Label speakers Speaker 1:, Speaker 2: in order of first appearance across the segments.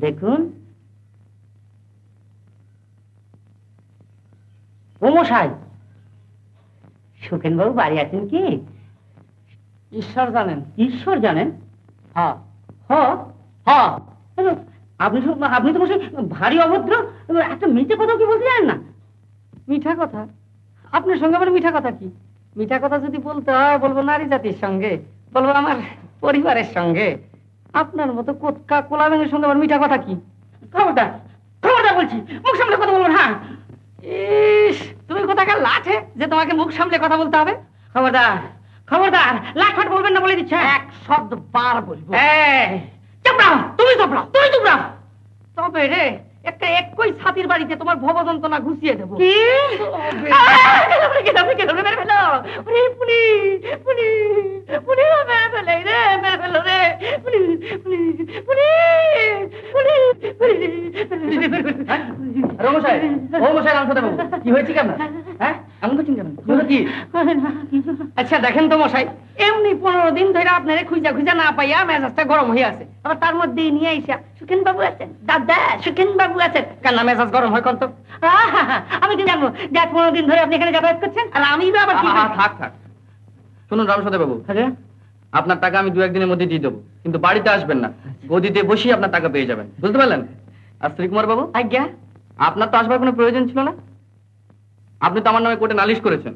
Speaker 1: দেখুন ও মশাই, সুখেন বাবু বাড়ি আছেন কি? ঈশ্বর জানেন। ঈশ্বর জানেন? হ্যাঁ হ্যাঁ হ্যাঁ। আপনি তো মশাই ভারী অভদ্র, একটা মিথ্যে কথা কি বলতে জানেন না?
Speaker 2: মিঠা কথা? আপনার সঙ্গে আমার মিঠা কথা কি? মিঠা কথা যদি বলতে হয় বলবো নারী জাতির সঙ্গে, বলবো আমার পরিবারের সঙ্গে। আপনার মতো কোৎকা কোলাবেনের সঙ্গে আমার মিঠা কথা কি?
Speaker 1: খবরদার খবরদার বলছি, মুখ সামলে কথা বলবেন। হ্যাঁ।
Speaker 2: ইস, তুমি কোথাকার লাঠে যে তোমাকে মুখ সামলে কথা বলতে হবে?
Speaker 1: খবরদার খবরদার, লাট ফাট বলবেন না বলে দিচ্ছে।
Speaker 2: এক শব্দ বার বলবো।
Speaker 1: চুপ রাও, তুমি চুপ রাও, তুমি চুপ রাও।
Speaker 2: তবে রে একটা একই ছাতির বাড়িতে তোমার ভবযন্ত্রণা ঘুষিয়ে দেবো।
Speaker 1: কি?
Speaker 2: আচ্ছা দেখেন তো মশাই, এমনি 15 দিন ধরে আপনারে খুঁজা খুঁজা না পাইয়া মেজাজটা গরম হয়ে আছে, আবার তার মধ্যে নিয়ে আইসা সুখেন বাবু আছেন, দাদা সুখেন বাবু আছেন, কেন মেজাজ গরম হয় কত?
Speaker 1: আমি কি জানবো যে 15 দিন ধরে আপনি এখানে যাতায়াত করছেন, আর আমি আবার
Speaker 3: থাক থাক। শুনুন রামসদা বাবু, আপনার টাকা আমি 2-1 দিনের মধ্যে দিয়ে দেবো, কিন্তু বাড়িতে আসবেন না, গদিতে বসেই আপনার টাকা পেয়ে যাবেন, বুঝতে পারলেন? আর শ্রীকুমার বাবু,
Speaker 2: আজ্ঞা।
Speaker 3: আপনার তো আসবার কোনো প্রয়োজন ছিল না, আপনি তো আমার নামে কোর্টে নালিশ করেছেন,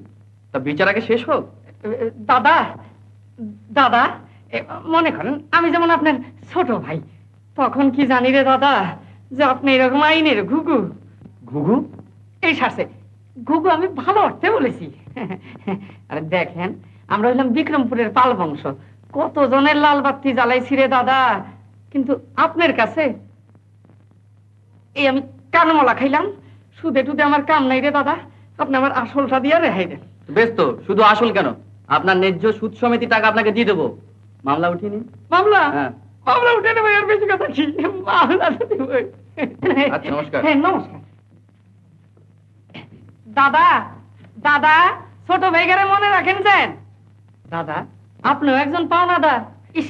Speaker 3: তা বিচার আগে শেষ হোক।
Speaker 2: দাদা দাদা মনে করেন আমি যেমন আপনার ছোট ভাই, তখন কি জানি রে দাদা যে আপনি এরকম আইনের ঘুঘু।
Speaker 3: ঘুঘু?
Speaker 2: এই শাসে ঘুঘু আমি ভালো অর্থে বলেছি। আরে দেখেন, আমরা হইলাম বিক্রমপুরের পাল বংশ, কত জনের লাল বাতি জ্বালাইছি রে দাদা, কিন্তু আপনার কাছে এই আমি কানমলা খাইলাম, সুদে টুদে আমার কাম নাই রে দাদা, আপনি আমার আসলটা দিয়ে রেহাই দেন।
Speaker 3: বেশ তো, শুধু আসল কেন, আপনার ন্যায্য সুদ সমিতি টাকা আপনাকে দিয়ে দেবো। মামলা উঠিয়ে নিন।
Speaker 2: মামলা?
Speaker 3: হ্যাঁ
Speaker 2: মামলা উঠে নেবো, আর বেশি কথা কি, মামলা দেব।
Speaker 3: আচ্ছা নমস্কার।
Speaker 2: হ্যাঁ নমস্কার। দাদা দাদা, ছোট ভাইগারে মনে রাখেন যেন। দাদা আপনিও একজন পাওনাদার। ইস,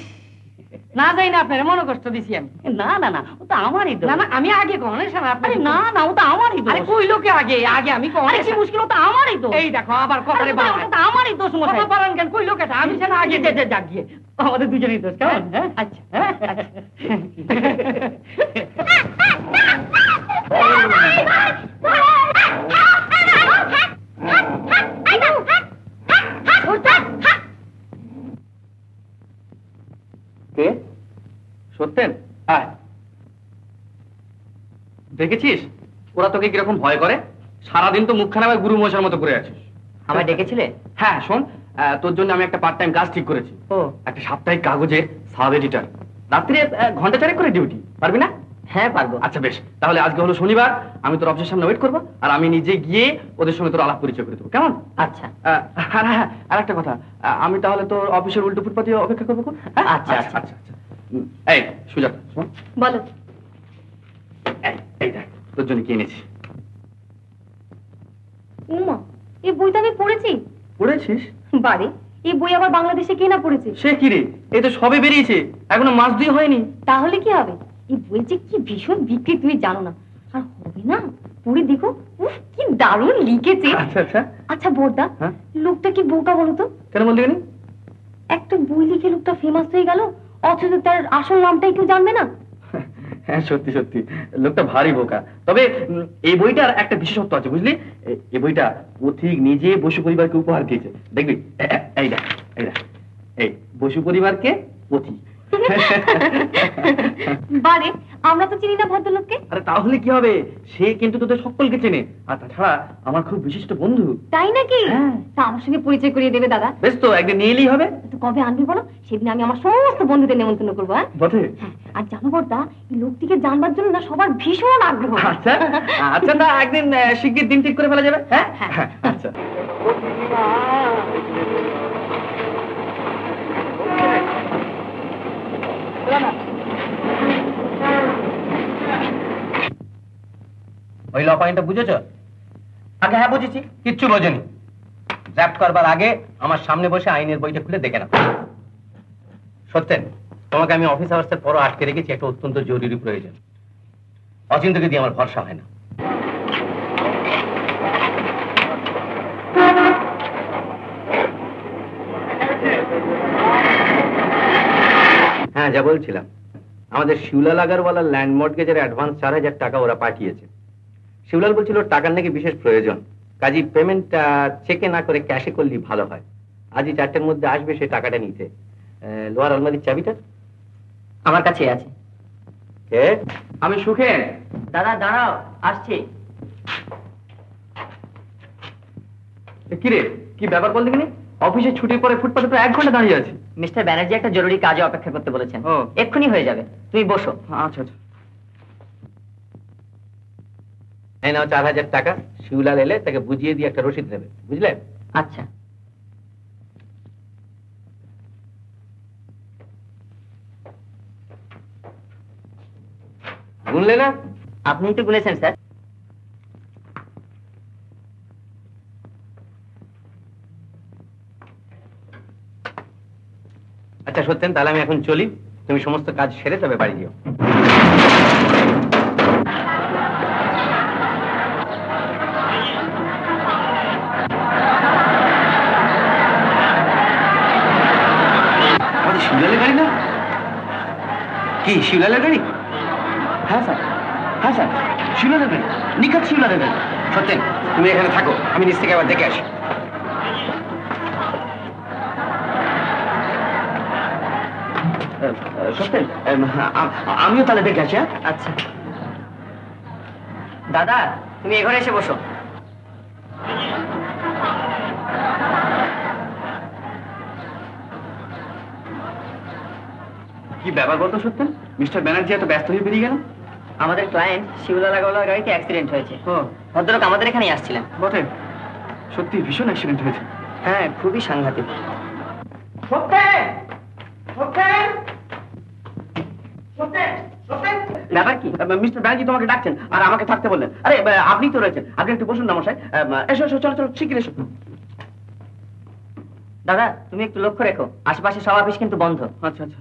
Speaker 2: না যাই না আপনার মনে কষ্ট দিছি আমি।
Speaker 1: না না না, ও তো আমারই দোষ।
Speaker 2: না না, আমি আগে কখনো শোনা আপনি।
Speaker 1: না না, ও তো আমারই দোষ।
Speaker 2: আরে কই লোকে আগে আগে আমি কখনো
Speaker 1: কি মুশকিল, ও তো আমারই দোষ।
Speaker 2: এই দেখো আবার কথারে বাড়ায়।
Speaker 1: ওটা তো আমারই দোষ মশাই।
Speaker 2: কথা বাড়ান কেন, কই লোকেটা আমি শোনা আগে যাক গিয়ে।
Speaker 1: আমাদের দুজনেই দোষ, কেমন? হ্যাঁ
Speaker 2: আচ্ছা
Speaker 3: কে? সত্যেন? দেখেছিস ওরা তোকে কিরকম ভয় করে, সারাদিন তো মুখখানা আবার গুরু মশার মতো করে আছিস।
Speaker 1: আমায় ডেকেছিলে?
Speaker 3: হ্যাঁ শোন, তোর জন্য আমি একটা পার্ট টাইম কাজ ঠিক করেছি।
Speaker 1: ও,
Speaker 3: একটা সাপ্তাহিক কাগজে সাব এডিটর, রাত্রে ঘন্টা 4 করে ডিউটি, পারবি না?
Speaker 1: হ্যাঁ পারবো।
Speaker 3: আচ্ছা বেশ, তাহলে আজকে হলো শনিবার, আমি তোর অফিসের সামনে ওয়েট করবো, আর আমি নিজে গিয়ে ওদের সঙ্গে তোর আলাপ পরিচয় করে দেবো, কেমন?
Speaker 1: আচ্ছা।
Speaker 3: আর একটা কথা, আমি তাহলে তোর অফিসের উল্টো ফুটপাতে অপেক্ষা করবো।
Speaker 1: আচ্ছা আচ্ছা
Speaker 3: আচ্ছা আচ্ছা। এই সুজাতা শোন,
Speaker 2: বলো।
Speaker 3: এই দেখ তোর জন্য কি এনেছি।
Speaker 4: উমা, এই বইটা আমি পড়েছি।
Speaker 3: পড়েছিস?
Speaker 4: বারে, এই বই আবার বাংলাদেশে কে না পড়েছে?
Speaker 3: সে কি রে, এই তো সবে বেরিয়েছে, এখনো মাস 2 হয়নি।
Speaker 4: তাহলে কি হবে, এই বই যে কি ভীষণ বিক্রি তুমি জানো না। আর হবে না, পড়ে দেখো, উফ কি দারুণ লিখেছে।
Speaker 3: আচ্ছা আচ্ছা।
Speaker 4: আচ্ছা বোরদা, লোকটা কি বোকা বলো তো?
Speaker 3: কেন বলতে গেলি?
Speaker 4: একটা বই লিখে লোকটা ফেমাস হয়ে গেল, অথচ তার আসল নামটাই কেউ জানবে না।
Speaker 3: হ্যাঁ সত্যি সত্যি, লোকটা ভারী বোকা। তবে এই বইটার একটা বিশেষত্ব আছে বুঝলি, এই বইটা পথিক নিজে বসু পরিবারকে উপহার দিয়েছে, দেখবি। এই দেখ, এই দেখ, এই বসু পরিবারকে পথিক।
Speaker 4: বারে, আমরা তো চিনি না ভদ্রলোককে।
Speaker 3: আরে তাহলে কি হবে, সে কিন্তু তোদের সকলকে চেনে, আর তাছাড়া আমার খুব বিশিষ্ট বন্ধু।
Speaker 4: তাই নাকি? তা আমার সঙ্গে পরিচয় করিয়ে দেবে দাদা?
Speaker 3: বেশ তো, একদিন নিয়ে এলেই হবে।
Speaker 4: তো কবে আনবি বলো, সেদিন আমি আমার সমস্ত বন্ধুদের নেমন্তন্ন করবো। হ্যাঁ
Speaker 3: বটে।
Speaker 4: আর জানো বর্দা, এই লোকটিকে জানবার জন্য না সবার ভীষণ আগ্রহ।
Speaker 3: আচ্ছা আচ্ছা, তা একদিন শিগগির দিন ঠিক করে ফেলা যাবে। হ্যাঁ আচ্ছা। ওই ল পয়েন্টটা বুঝেছ? আগে হ্যাঁ বুঝেছি, কিচ্ছু বোঝেনি।
Speaker 5: ড্রাফট করবার আগে আমার সামনে বসে আইনের বইটা খুলে দেখে নাও। সত্যেন, তোমাকে আমি অফিস আওয়ার্সের পরও আটকে রেখেছি একটা অত্যন্ত জরুরি প্রয়োজন। অচিন্তকে দিয়ে আমার ভরসা হয় না। হ্যাঁ, যা বলছিলাম, আমাদের শিউলাল আগারওয়ালার ল্যান্ড মর্টগেজের অ্যাডভান্স 4,000 টাকা ওরা পাঠিয়েছে। শিউলাল বলছিল টাকার নাকি বিশেষ প্রয়োজন, কাজী পেমেন্টটা চেকে না করে ক্যাশে করলেই ভালো হয়। আজই 4টের মধ্যে আসবে সেই টাকাটা নিতে। লোহার আলমারির চাবিটা
Speaker 1: আমার কাছে আছে।
Speaker 5: কে?
Speaker 3: আমি সুখেন।
Speaker 1: দাদা দাঁড়াও, আসছি।
Speaker 3: কিরে, কি ব্যাপার বল দেখিনি? অফিসে ছুটির পরে ফুটপাতে তো 1 ঘন্টা দাঁড়িয়ে আছি।
Speaker 1: মিস্টার ব্যানার্জি একটা জরুরি কাজে অপেক্ষা করতে বলেছেন।
Speaker 3: ও।
Speaker 1: এক্ষুনি হয়ে যাবে, তুমি বসো।
Speaker 3: আচ্ছা আচ্ছা।
Speaker 5: এই নাও 4,000 টাকা। শিউলাল এলে তাকে বুঝিয়ে দিয়ে একটা রসিদ দেবে, বুঝলে?
Speaker 1: আচ্ছা।
Speaker 5: গুনলে না?
Speaker 1: আপনিই তো বলেছেন স্যার।
Speaker 5: আচ্ছা সত্যেন, তাহলে আমি এখন চলি। তুমি সমস্ত কাজ সেরে তবে বাড়ি যেও। শিউলালের গাড়ি না? কি শিউলালের গাড়ি?
Speaker 3: হ্যাঁ স্যার, হ্যাঁ স্যার, শিউলালের গাড়ি, নিখাত শিউলালের গাড়ি।
Speaker 5: সত্যেন, তুমি এখানে থাকো, আমি নিচ থেকে আবার দেখে আসি।
Speaker 3: সত্যেন, আমিও তাহলে দেখে আসি।
Speaker 1: আচ্ছা দাদা, তুমি এ ঘরে এসে বসো।
Speaker 3: কি ব্যাপার বলতো সত্যেন? মিস্টার ব্যানার্জি এত ব্যস্ত হয়ে বেরিয়ে গেল।
Speaker 1: আমাদের ক্লায়েন্ট শিউলাল আগারওয়ালার গাড়িতে অ্যাক্সিডেন্ট হয়েছে। ভদ্রলোক আমাদের এখানেই আসছিলেন।
Speaker 3: বটে, সত্যি ভীষণ অ্যাক্সিডেন্ট হয়েছে।
Speaker 1: হ্যাঁ, খুবই সাংঘাতিক। ব্যাপার কি?
Speaker 3: মিস্টার ব্যানার্জি তোমাকে ডাকছেন আর আমাকে থাকতে বললেন। আরে আপনি তো রয়েছেন, আপনি একটু বসুন না মশাই। এসো এসো, চলো চলো, শিগগির এসো।
Speaker 1: দাদা, তুমি একটু লক্ষ্য রেখো, আশেপাশে সব অফিস কিন্তু বন্ধ।
Speaker 3: আচ্ছা আচ্ছা।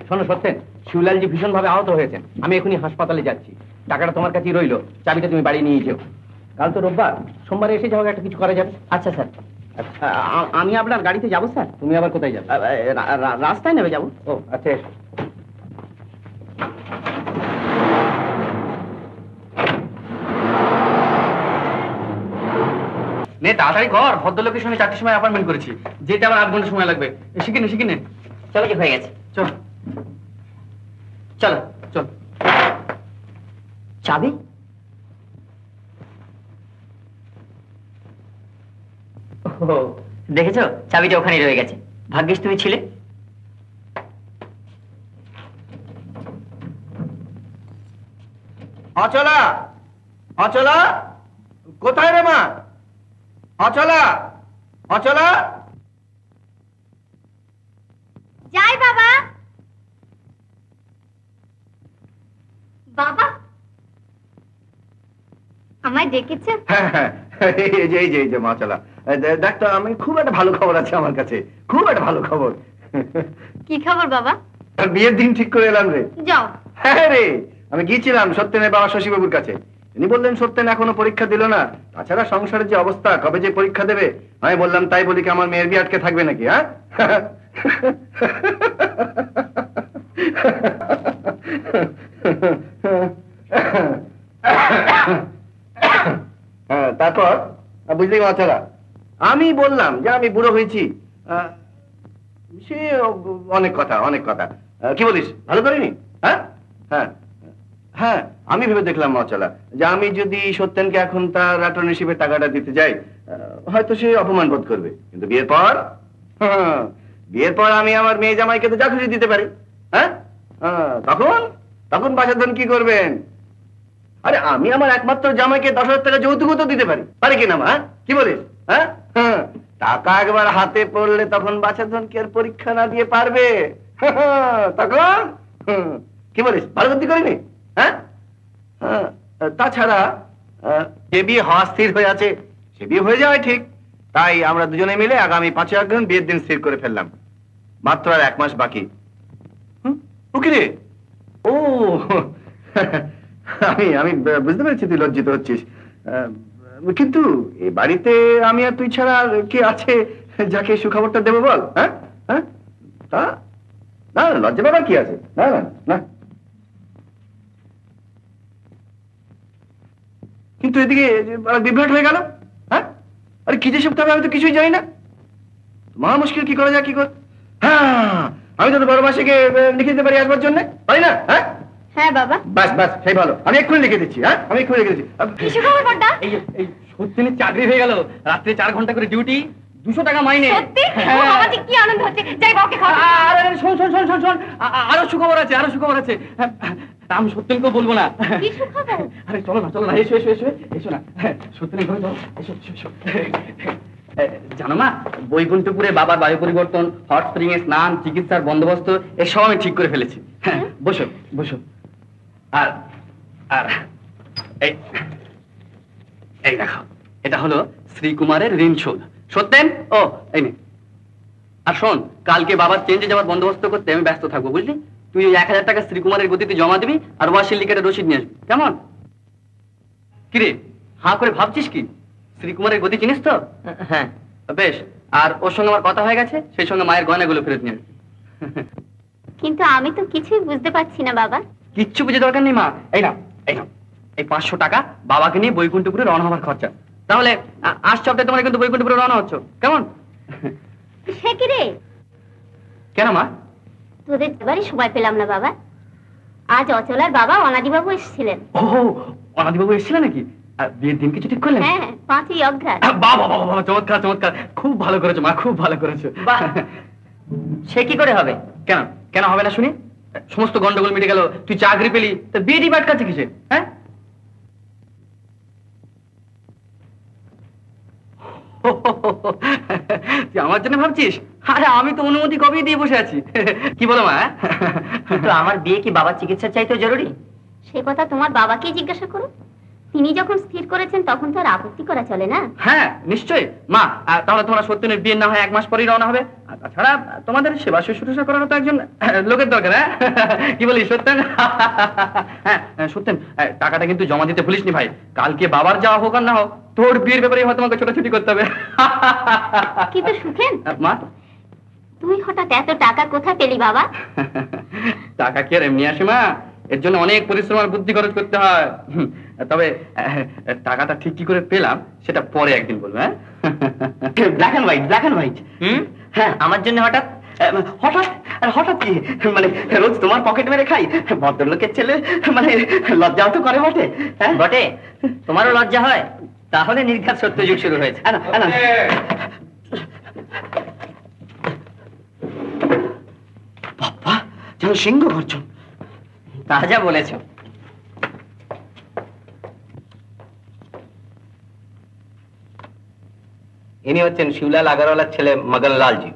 Speaker 5: শোনো সত্যেন, শিউলালজি ভীষণভাবে আহত হয়েছেন। আমি এখনই হাসপাতালে যাচ্ছি। টাকাটা তোমার কাছেই রইলো, চাবিটা তুমি বাড়ি নিয়ে যেও। কাল তো রোববার, সোমবারে এসে যাওয়া একটা কিছু করা যাবে।
Speaker 1: আচ্ছা স্যার।
Speaker 5: আমি আপনার গাড়িতে যাবো স্যার। তুমি আবার কোথায় যাবে? রাস্তায় নেমে যাবো। ও আচ্ছা, এসো।
Speaker 3: নে তাড়াতাড়ি কর, ভদ্রলোকের সঙ্গে 4টের সময় অ্যাপয়েন্টমেন্ট করেছি, যেতে আবার 8 ঘন্টা সময় লাগবে। শিখিনে শিখিনে।
Speaker 1: চলো, কি হয়ে গেছে?
Speaker 3: চল
Speaker 1: চলো
Speaker 3: চল।
Speaker 1: চাবি? দেখেছো, চাবিটা ওখানেই রয়ে গেছে। ভাগ্যিস তুমি ছিলে।
Speaker 5: অচলা, অচলা, কোথায় রে মা? অচলা, অচলা।
Speaker 4: যাই বাবা। বাবা, আমায় ডেকেছেন?
Speaker 6: হ্যাঁ হ্যাঁ, এই যে মাছালা, দেখ তো, আমি খুব একটা ভালো খবর আছে আমার কাছে, খুব একটা ভালো খবর।
Speaker 4: কি খবর বাবা?
Speaker 6: বিয়ের দিন ঠিক করে এলাম রে।
Speaker 4: যাও।
Speaker 6: হ্যাঁ রে, আমি গিয়েছিলাম সত্যেনের বাবা শশীবাবুর কাছে। তিনি বললেন সত্যেন এখনো পরীক্ষা দিল না, তাছাড়া সংসারের যে অবস্থা, কবে যে পরীক্ষা দেবে। আমি বললাম তাই বলি কি আমার মেয়ের বিয়ে আটকে থাকবে নাকি? হ্যাঁ, তারপর বুঝলি মাছালা, আমি বললাম যে আমি বুড়ো হয়েছি। সে অনেক কথা, অনেক কথা। কি বলিস, ভালো করিনি? হ্যাঁ হ্যাঁ হ্যাঁ, আমি ভেবে দেখলাম মাছালা যে আমি যদি সত্যেনকে এখন তার অ্যাটর্নিশিপের টাকাটা দিতে যাই, হয়তো সে অপমান বোধ করবে। কিন্তু বিয়ের পর, বিয়ের পর আমি আমার মেয়ে জামাইকে তো যা খুশি দিতে পারি। হ্যাঁ, তখন তখন বাসাধন কি করবেন? আরে আমি আমার একমাত্র জামাইকে 10,000 টাকা যৌতুকও তো দিতে পারি কিনা মা? কি বলিস? হ্যাঁ, টাকা একবার হাতে পড়লে তখন বাছাধন কি আর পরীক্ষা না দিয়ে পারবে? তখন কি বলিস, ভালো বুদ্ধি করিনি? হ্যাঁ? তাছাড়া যে বিয়ে হওয়া স্থির হয়ে আছে সে বিয়ে হয়ে যাওয়াই ঠিক। তাই আমরা দুজনে মিলে আগামী 5 অগ্রহায়ণ বিয়ের দিন স্থির করে ফেললাম। মাত্র আর 1 মাস বাকি। ও কি রে? ও আমি বুঝতে পেরেছি তুই লজ্জিত হচ্ছিস, কিন্তু এই বাড়িতে আমি আর তুই ছাড়া আর কে আছে যাকে সুখবরটা দেবো বল? হ্যাঁ হ্যাঁ, তা না লজ্জা পাবার কি আছে? না না না। কিন্তু এদিকে বিভ্রাট হয়ে গেল। হ্যাঁ, আরে কি যে সব তবে আমি তো কিছুই জানি না। মহা মুশকিল, কি করা যায় কি কর। হ্যাঁ, আমি তো বড় মাসিকে লিখে দিতে পারি আসবার জন্য, পারি না? হ্যাঁ
Speaker 4: হ্যাঁ বাবা।
Speaker 6: বাস বাস, সেই ভালো, আমি এক্ষুনি লিখে দিচ্ছি। হ্যাঁ, আমি এক্ষুনি লিখে দিচ্ছি।
Speaker 4: কিছু খবর বড়দা?
Speaker 3: এই সত্যিনের চাকরি হয়ে গেল, রাত্রে 4 ঘন্টা করে ডিউটি, 200 টাকা মাইনে।
Speaker 4: সত্যি? ও বাবা, কি আনন্দ হচ্ছে। যাই বাবাকে খাওয়া।
Speaker 3: আরে শোন শোন শোন শোন শোন, আরো সুখবর আছে, আরো সুখবর আছে। আমি সত্যিনকেও বলবো না।
Speaker 4: কি সুখবর?
Speaker 3: আরে চলো না, চলো না, এসো এসো এসো এসো না। সত্যিনের ঘরে চলো, এসো এসো এসো। জানো মা, বৈকুণ্ঠপুরে বাবার বায়ু পরিবর্তন, হট স্প্রিং এ স্নান, চিকিৎসার বন্দোবস্ত এসব আমি ঠিক করে ফেলেছি। বসো বসো। আর আর এই এই দেখো, এটা হলো শ্রীকুমারের ঋণ শোধ। সত্যেন, ও এই নে। আর শোন, কালকে বাবার চেঞ্জে যাওয়ার বন্দোবস্ত করতে আমি ব্যস্ত থাকবো, বুঝলি? তুই 1000 টাকা শ্রীকুমারের গতিতে জমা দিবি আর ওয়াশির লিকেটের রসিদ নিয়ে আসবি, কেমন? কিরে হাঁ করে ভাবছিস কি? শ্রীকুমারের গতি চিনিস তো? হ্যাঁ বেশ। আর ওর সঙ্গে আমার কথা হয়ে গেছে, সেই সঙ্গে মায়ের গয়নাগুলো ফেরত নিয়ে আসবি।
Speaker 4: কিন্তু আমি তো কিছুই বুঝতে পারছি না বাবা।
Speaker 3: কিচ্ছু বুঝে দরকার নেই মা, এই নাও এই নাও, এই 500 টাকা বাবাকে নিয়ে বৈকুণ্ঠপুরে রওনা হওয়ার খরচা। তাহলে আজ সপ্তাহে তোমরা কিন্তু বৈকুণ্ঠপুরে রওনা হচ্ছ, কেমন?
Speaker 4: সে কি রে?
Speaker 3: কেন মা?
Speaker 4: তোদের এবারই সময় পেলাম না বাবা। আজ অচলার বাবা অনাদিবাবু এসেছিলেন।
Speaker 3: ও, অনাদিবাবু এসেছিলেন নাকি? বিয়ের দিন কিছু ঠিক করলেন?
Speaker 4: হ্যাঁ, 5ই অগ্রহায়ণ।
Speaker 3: বাবা বাবা বাবা, চমৎকার চমৎকার, খুব ভালো করেছো মা, খুব ভালো করেছো।
Speaker 1: সে কি করে হবে?
Speaker 3: কেন কেন হবে না শুনি? সমস্ত গন্ডগোল মিটে গেল, তুই চাকরি পেলি, তা বিয়ে ডিবাট কাছে কিসে? হ্যাঁ, তুই আমার জন্য ভাবছিস? আরে আমি তো অনুমতি কবেই দিয়ে বসে আছি। কি বলো মা?
Speaker 1: কিন্তু আমার বিয়ে কি বাবার চিকিৎসার চাইতেও জরুরি?
Speaker 4: সে কথা তোমার বাবাকেই জিজ্ঞাসা করো। তিনি যখন স্থির করেছেন তখন তো আর আপত্তি করা চলে না।
Speaker 3: হ্যাঁ নিশ্চয়ই মা। তাহলে তোমরা সত্যিনের বিয়ে না হয় 1 মাস পরেই রওনা হবে। আর তাছাড়া তোমাদের সেবা শুশ্রূষা করার তো একজন লোকের দরকার। হ্যাঁ কি বলিস সত্যেন? হ্যাঁ সত্যেন, টাকাটা কিন্তু জমা দিতে ভুলিসনি ভাই। কালকে বাবার যাওয়া হোক আর না হোক, তোর বিয়ের ব্যাপারে হয়তো তোমাকে ছোটাছুটি করতে হবে।
Speaker 4: কিন্তু সুখেন,
Speaker 3: মা
Speaker 4: তুই হঠাৎ এত টাকা কোথায় পেলি বাবা?
Speaker 3: টাকা কি আর এমনি আসে মা? এর জন্য অনেক পরিশ্রম আর বুদ্ধি খরচ করতে হয়। তবে টাকাটা ঠিক কি করে পেলাম সেটা পরে একদিন বলবো। হ্যাঁ,
Speaker 1: black and white, black and white. হ্যাঁ, আমার জন্য হঠাৎ হঠাৎ আর হঠাৎ কি মানে রোজ তোমার পকেট মেরে খাই? ভদ্রলোকের ছেলে মানে লজ্জাও তো করে বটে। হ্যাঁ বটে, তোমারও লজ্জা হয়? তাহলে নির্ঘাত সত্যযুগ শুরু হয়েছে।
Speaker 6: বাবা, যেন সিংহ গর্জন।
Speaker 1: তা যা বলেছ।
Speaker 5: ইনি হচ্ছেন শিবলাল আগারওয়ালার ছেলে মগনলালজি।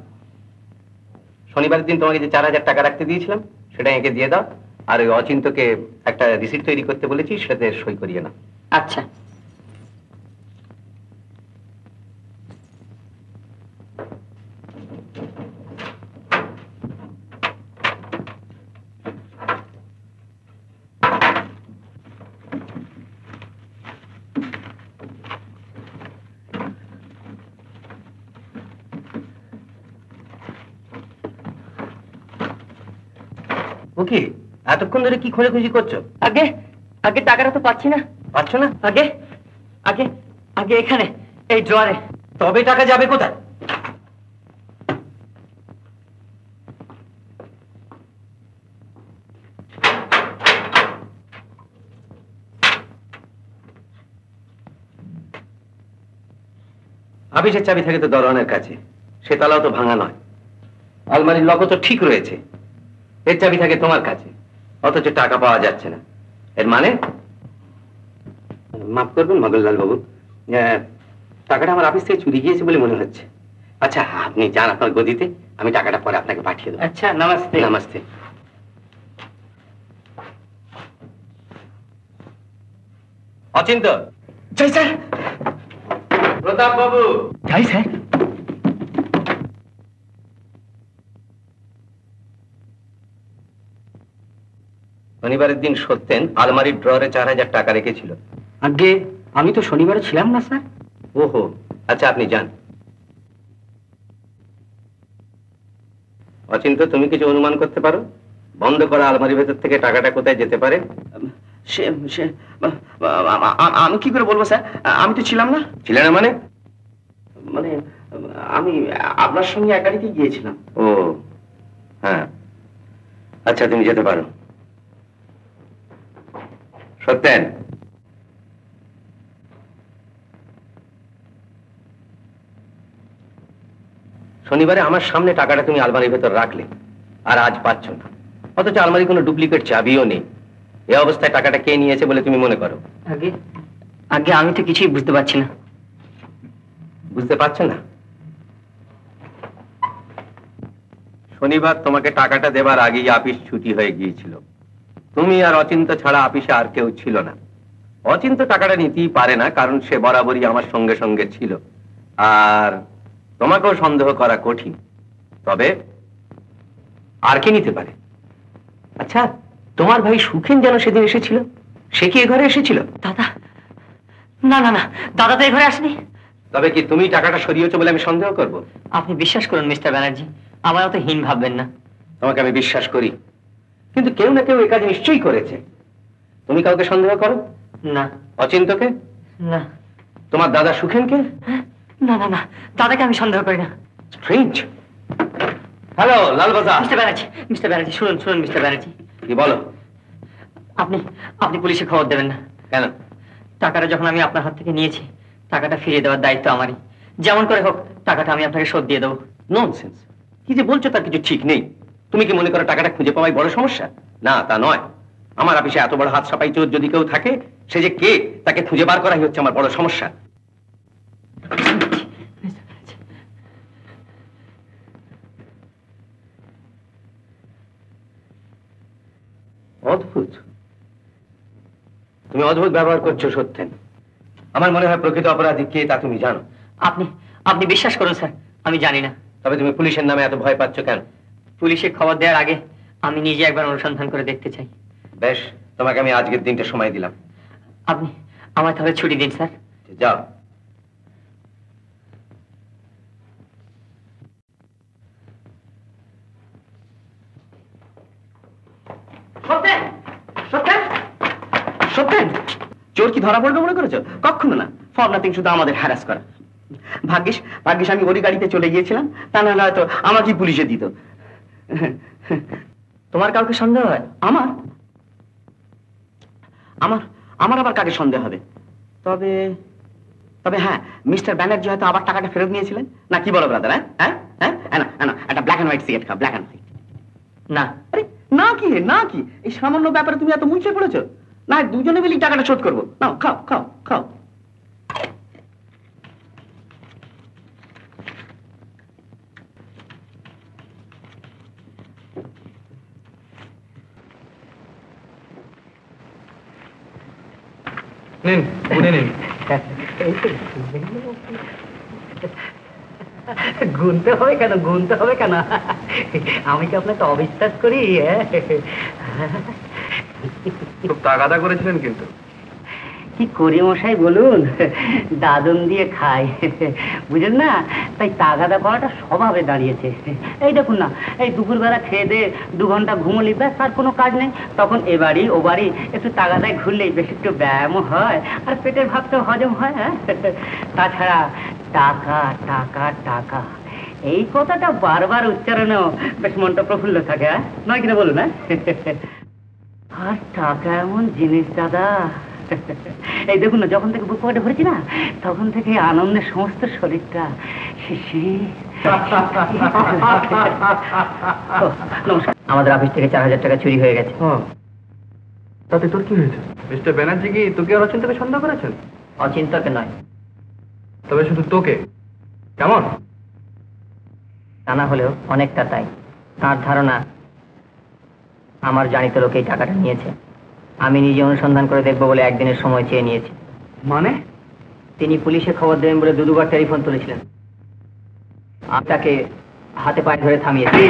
Speaker 5: শনিবারের দিন তোমাকে যে 4000 টাকা রাখতে দিয়েছিলাম সেটা এঁকে দিয়ে দাও। আর ওই অচিন্তকে একটা রিসিট তৈরি করতে বলেছি, সেটাতে সই করিয়ে নাও।
Speaker 1: আচ্ছা।
Speaker 5: ওকে, এতক্ষণ ধরে কি খোঁজাখুঁজি করছো?
Speaker 1: আগে আগে টাকাটা তো পাচ্ছি না।
Speaker 5: পাচ্ছ না?
Speaker 1: আগে আগে আগে এখানে এই ড্রয়ারে।
Speaker 5: তবে টাকা যাবে কোথায়? আপিসের চাবি থাকে তো দরওয়ানের কাছে, সে তালাও তো ভাঙা নয়। আলমারির লকও তো ঠিক রয়েছে, এর চাবি থাকে তোমার কাছে, অথচ টাকা পাওয়া যাচ্ছে না। এর মানে? মাফ করবেন মগনলাল বাবু, টাকাটা আমার অফিস থেকে চুরি গিয়েছে বলে মনে হচ্ছে। আচ্ছা আপনি যান আপনার গদিতে, আমি টাকাটা পরে আপনাকে পাঠিয়ে দেবো।
Speaker 1: আচ্ছা, নমস্তে।
Speaker 5: নমস্তে। অচিন্ত।
Speaker 3: যাই স্যার।
Speaker 5: প্রতাপ বাবু।
Speaker 3: যাই স্যার।
Speaker 5: শনিবারের দিন সত্যেন আলমারির ড্রয়ারে 4000 টাকা রেখেছিল।
Speaker 1: আগে আমি তো শনিবারে ছিলাম না স্যার।
Speaker 5: ওহো, আচ্ছা আপনি যান। অচিন্ত, তুমি কিছু অনুমান করতে পারো বন্ধ করা আলমারির ভেতর থেকে টাকাটা কোথায় যেতে পারে?
Speaker 3: আমি কি করে বলবো স্যার, আমি তো ছিলাম না।
Speaker 5: ছিলে না মানে?
Speaker 3: মানে আমি আপনার সঙ্গে এক গাড়িতে গিয়েছিলাম।
Speaker 5: ও হ্যাঁ, আচ্ছা তুমি যেতে পারো। সত্যেন, শনিবারে আমার সামনে টাকাটা তুমি আলমারির ভেতর রাখলে, আর আজ পাচ্ছ না, অথচ আলমারি কোনো ডুপ্লিকেট চাবিও নেই। এই অবস্থায় টাকাটা কে নিয়েছে বলে তুমি মনে করো?
Speaker 1: আগে আগে আমি তো কিছুই বুঝতে পারছি না।
Speaker 5: বুঝতে পারছো না? শনিবার তোমাকে টাকাটা দেবার আগেই আপিস ছুটি হয়ে গিয়েছিল। তুমি আর অচিন্ত ছাড়া আপিসে আর কেউ ছিল না। অচিন্ত টাকাটা নিতেই পারে না, কারণ সে বরাবরই আমার সঙ্গে সঙ্গে ছিল, আর তোমাকেও সন্দেহ করা কঠিন। তবে আর কে নিতে পারে? আচ্ছা, তোমার ভাই সুখেন যেন সেদিন এসেছিল, সে কি এ ঘরে এসেছিল?
Speaker 1: দাদা, না না না, দাদা তো এই ঘরে আসেনি।
Speaker 5: তবে কি তুমি টাকাটা সরিয়েছো বলে আমি সন্দেহ করব?
Speaker 1: আপনি বিশ্বাস করুন মিস্টার ব্যানার্জি, আমার অত হীন ভাববেন না।
Speaker 5: তোমাকে আমি বিশ্বাস করি, কিন্তু কেউ না কেউ এ কাজ নিশ্চয়ই করেছে। তুমি কাউকে সন্দেহ করো?
Speaker 1: না।
Speaker 5: অচিন্তকে?
Speaker 1: না।
Speaker 5: তোমার দাদা সুখেনকে?
Speaker 1: না না না, দাদাকে আমি সন্দেহ করি না।
Speaker 5: স্ট্রেঞ্জ। হ্যালো লালবাজা।
Speaker 1: মিস্টার ব্যানার্জি শুনুন শুনুন মিস্টার ব্যানার্জি।
Speaker 5: কি বলো?
Speaker 1: আপনি আপনি পুলিশে খবর দেবেন না।
Speaker 5: কেন?
Speaker 1: টাকাটা যখন আমি আপনার হাত থেকে নিয়েছি, টাকাটা ফিরিয়ে দেওয়ার দায়িত্ব আমারই। যেমন করে হোক টাকাটা আমি আপনাকে শোধ দিয়ে দেবো।
Speaker 5: ননসেন্স। কি যে বলছো তার কিছু ঠিক নেই। তুমি কি মনে করো টাকাটা খুঁজে পাওয়াই বড় সমস্যা? না, তা নয়। আমার অফিসে এত বড় হাত সাপাই চোর যদি কেউ থাকে, সে যে কে তাকে খুঁজে বার করাই হচ্ছে আমার বড় সমস্যা। অদ্ভুত, তুমি অদ্ভুত ব্যবহার করছো সত্যেন। আমার মনে হয় প্রকৃত অপরাধী কে তা তুমি জানো।
Speaker 1: আপনি আপনি বিশ্বাস করুন স্যার, আমি জানি না।
Speaker 5: তবে তুমি পুলিশের নামে এত ভয় পাচ্ছ কেন?
Speaker 1: পুলিশে খবর দেওয়ার আগে আমি নিজে একবার অনুসন্ধান করে দেখতে চাই।
Speaker 5: বেশ, তোমাকে আমি আজকের দিনটা সময় দিলাম।
Speaker 1: আপনি আমার তাহলে ছুটি দিন স্যার।
Speaker 5: যাও।
Speaker 3: সত্যেন, সত্যেন, সত্যেন, চোর কি ধরা পড়বে মনে করেছো? কখনো না। ফর নাথিং, শুধু আমাদের হ্যারাস করা। ভাগ্যিস ভাগ্যিস আমি ওরই গাড়িতে চলে গিয়েছিলাম, তা নাহলে হয়তো আমাকেই পুলিশে দিত।
Speaker 1: তোমার কাউকে সন্দেহ হয়?
Speaker 3: আমার আমার আমার আবার কাকে সন্দেহ হবে? তবে তবে হ্যাঁ, মিস্টার ব্যানার্জি হয়তো আবার টাকাটা ফেরত নিয়েছিলেন। না কি বলো ব্রাদার? হ্যাঁ হ্যাঁ হ্যাঁ, না একটা ব্ল্যাক অ্যান্ড হোয়াইট সিগারেট খাও, ব্ল্যাক অ্যান্ড হোয়াইট।
Speaker 1: না।
Speaker 3: আরে না কি রে, না কি? এই সামান্য ব্যাপারে তুমি এত মুঁচড়ে পড়েছো? না, দুজনে মিলেই টাকাটা শোধ করবো। নাও খাও খাও খাও।
Speaker 5: নিন, গুনে নিন।
Speaker 1: গুনতে হবে কেন, গুনতে হবে কেন? আমি কি আপনাকে অবিশ্বাস করি?
Speaker 5: খুব তাগাদা করেছিলেন কিন্তু।
Speaker 1: কি করি মশাই বলুন, দাদন দিয়ে খাই, বুঝেন না? তাই তাগাদা করাটা স্বভাবে দাঁড়িয়েছে। এই দেখুন না, এই দুপুরবেলা খেয়ে দিয়ে 2 ঘন্টা ঘুমোলি, ব্যাস আর কোনো কাজ নেই। তখন এ বাড়ি ও বাড়ি একটু তাগাদায় ঘুরলেই বেশ একটু ব্যায়ামও হয়, আর পেটের ভাবটাও হজম হয়। হ্যাঁ, তাছাড়া টাকা টাকা টাকা এই কথাটা বারবার উচ্চারণেও বেশ মনটা প্রফুল্ল থাকে, হ্যাঁ নয় কিনা বলুন? হ্যাঁ, আর টাকা এমন জিনিস দাদা, এই দেখুন না, যখন থেকে বুক পকেটে ভরেছি না, তখন থেকে আনন্দের সমস্ত শরীরটা নমস্কার। আমাদের অফিস থেকে 4000 টাকা চুরি হয়ে গেছে।
Speaker 5: তাতে তোর কি হয়েছে? মিস্টার ব্যানার্জি কি তোকে আর অচিন্তকে সন্দেহ করেছেন?
Speaker 1: অচিন্তকে নয়,
Speaker 5: তবে শুধু তোকে। কেমন?
Speaker 1: তা না হলেও অনেকটা তাই। তার ধারণা আমার জানিত লোক এই টাকাটা নিয়েছে।
Speaker 7: আমি নিজে অনুসন্ধান করে দেখবো বলে একদিনের সময় চেয়ে নিয়েছি।
Speaker 3: মানে?
Speaker 7: তিনি পুলিশে খবর দেবেন বলে দুবার টেলিফোন তুলেছিলেন। আমি তাকে হাতে পায়ে ধরে থামিয়েছি।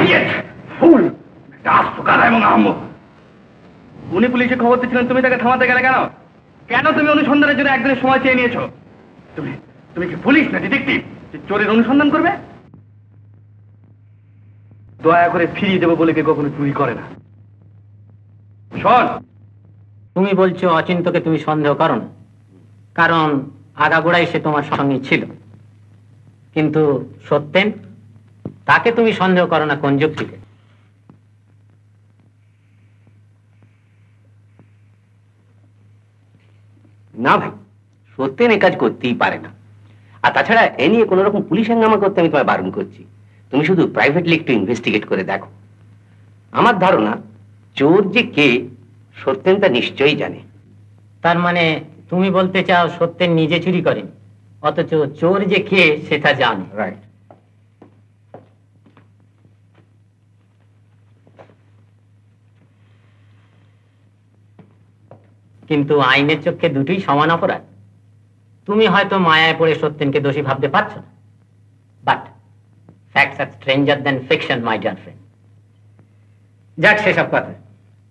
Speaker 3: উনি পুলিশে খবর দিচ্ছিলেন, তুমি তাকে থামাতে গেলে কেন? কেন তুমি অনুসন্ধানের জন্য একদিনের সময় চেয়ে নিয়েছো? তুমি কি পুলিশ না ডিটেকটিভ যে চোরের অনুসন্ধান করবে? দয়া করে ফিরিয়ে দেবো বলে কে কখনো চুরি করে না। শোন,
Speaker 7: তুমি বলছো অচিন্তকে তুমি সন্দেহ করো না, কারণ আগাগোড়াই সে তোমার সঙ্গে ছিল। কিন্তু সত্যেন, তাকে তুমি সন্দেহ করো না কোন যুক্তিতে?
Speaker 5: না ভাই, সত্যেন এ কাজ করতেই পারে না। আর তাছাড়া এ নিয়ে কোন রকম পুলিশ হাঙ্গামা করতে আমি তোমায় বারণ করছি। তুমি শুধু প্রাইভেটলি একটু ইনভেস্টিগেট করে দেখো। আমার ধারণা চোর যে কে সত্যেন তা নিশ্চয়ই জানে।
Speaker 7: তার মানে তুমি বলতে চাও সত্যেন নিজে চুরি করেনি, অথচ চোর যে কে সেটা জানে।
Speaker 5: রাইট।
Speaker 7: কিন্তু আইনের চোখে দুটোই সমান অপরাধ। তুমি হয়তো মায়ায় পড়ে সত্যেনকে দোষী ভাবতে পারছো না, but facts are stranger than fiction, my dear friend. যাক, সেসব কথা।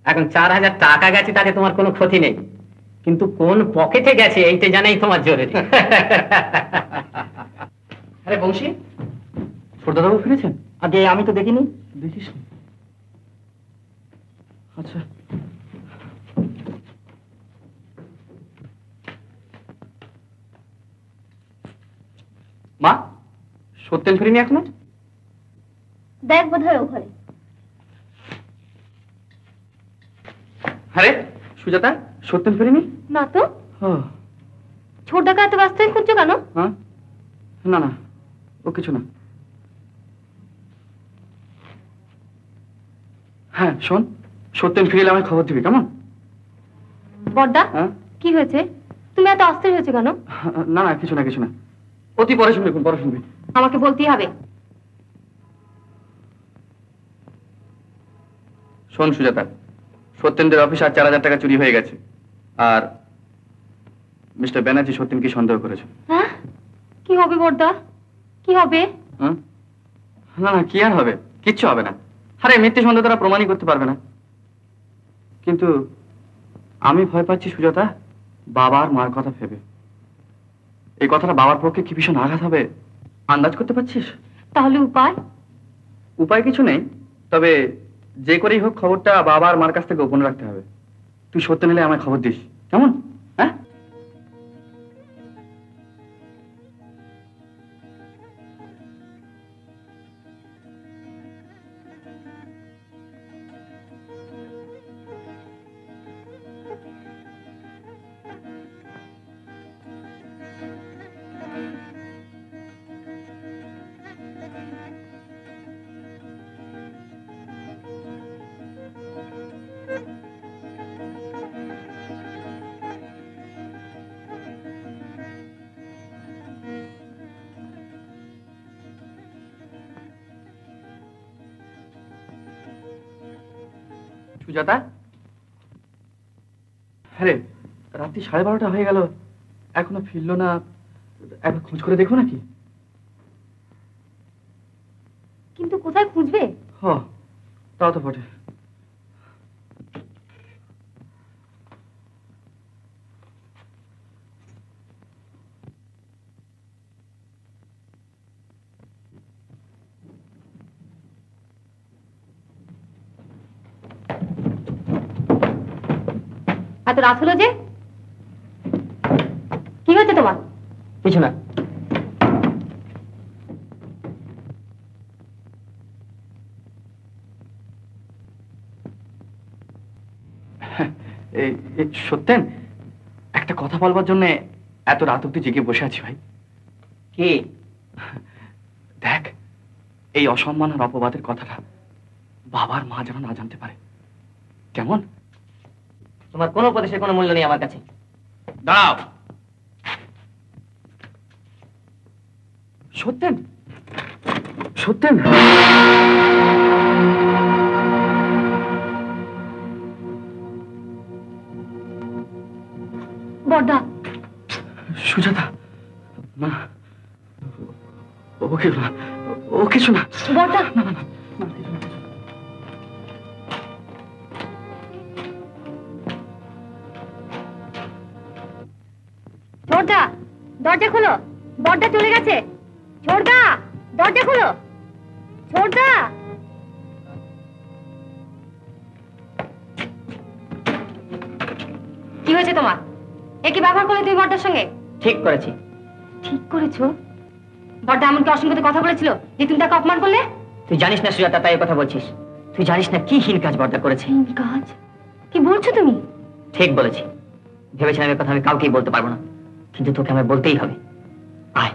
Speaker 7: এখন 4000 টাকা গেছে, তাতে তোমার কোনো ক্ষতি নেই, কিন্তু কোন পকেটে গেছে এইটা জানাই তোমার জরুরি।
Speaker 3: আরে বংশী, ছোটদাদাবু ফিরেছেন?
Speaker 7: আগে আমি তো দেখিনি।
Speaker 3: দেখিস? আচ্ছা, মা, সত্যেন ফিরিনি এখনো?
Speaker 4: দেখ বোধ হয় ওখানে।
Speaker 3: আরে সুজাতা, সত্যেন ফিরিনি?
Speaker 4: না তো। ছোট টাকা এত ব্যস্ত হয়ে খুঁজছো কেন?
Speaker 3: হ্যাঁ, না না, ও কিছু না। হ্যাঁ শোন, সত্যেন ফিরে আমায় খবর দিবি, কেমন?
Speaker 4: বড়দা,
Speaker 3: হ্যাঁ?
Speaker 4: কি হয়েছে? তুমি এত অস্থির হয়েছে কেন?
Speaker 3: না না, কিছু না কিছু না। অতি পরে শুনবি, পরে শুনবি।
Speaker 4: আমাকে বলতেই হবে।
Speaker 3: শোন সুজাতা, সত্যেনদের অফিস আর 4000 টাকা চুরি হয়ে গেছে, আর মিস্টার ব্যানার্জি সত্যেনকে সন্দেহ করেছে।
Speaker 4: হ্যাঁ, কি হবে বড়দা, কি হবে?
Speaker 3: না না, কি আর হবে? কিচ্ছু হবে না। আরে মিথ্যে সন্দেহ তারা প্রমাণই করতে পারবে না। কিন্তু আমি ভয় পাচ্ছি সুজাতা, বাবার মার কথা ভেবে। এই কথাটা বাবার পক্ষে কি ভীষণ আঘাত হবে, আন্দাজ করতে পারছিস?
Speaker 4: তাহলে উপায়?
Speaker 3: উপায় কিছু নেই, তবে যে করেই হোক খবরটা বাবার মার কাছ থেকে গোপন রাখতে হবে। তুই সত্যি নিলে আমায় খবর দিস, কেমন? হ্যাঁ? সুজাতা, আরে রাত্রি 12:30 হয়ে গেল, এখনো ফিরলো না। একবার খোঁজ করে দেখো নাকি?
Speaker 4: কিন্তু কোথায় খুঁজবে?
Speaker 3: তাও তো বটে।
Speaker 4: এত রাত হলো যে? কি হচ্ছে তোমার?
Speaker 7: কিছু না।
Speaker 3: সত্যেন, একটা কথা বলবার জন্য এত রাত অব্দি জেগে বসে আছি ভাই।
Speaker 7: কি?
Speaker 3: দেখ, এই অসম্মান আর অপবাদের কথাটা বাবার মা যেন না জানতে পারে, কেমন?
Speaker 7: তোমার কোনো উপদেশের কোনো মূল্য নেই আমার কাছে।
Speaker 3: দাঁড়াও। সত্যেন, সত্যেন, সুজাতা, না, ও কিছু না, ও কিছু না।
Speaker 4: বড়দা,
Speaker 3: না না না,
Speaker 4: ছোটদা দরজা খোলো, বড়দা চলে গেছে। ছোটদা দরজা খোলো, ছোটদা। কি হয়েছে তোমার? একই ব্যবহার করলে তুমি বড়দার সঙ্গে?
Speaker 7: ঠিক করেছি।
Speaker 4: ঠিক করেছো? বড়দা এমনকি অসংগত কথা বলেছিল যে তুমি তাকে অপমান করলে?
Speaker 7: তুই জানিস না সুজাতা, তাই কথা বলছিস। তুই জানিস না কি হীন কাজ বর্দা করেছে।
Speaker 4: কাজ? কি বলছো তুমি?
Speaker 7: ঠিক বলেছি। ভেবেছিলাম এর কথা আমি কাউকেই বলতে পারবো না, কিন্তু তোকে আমায় বলতেই হবে। আয়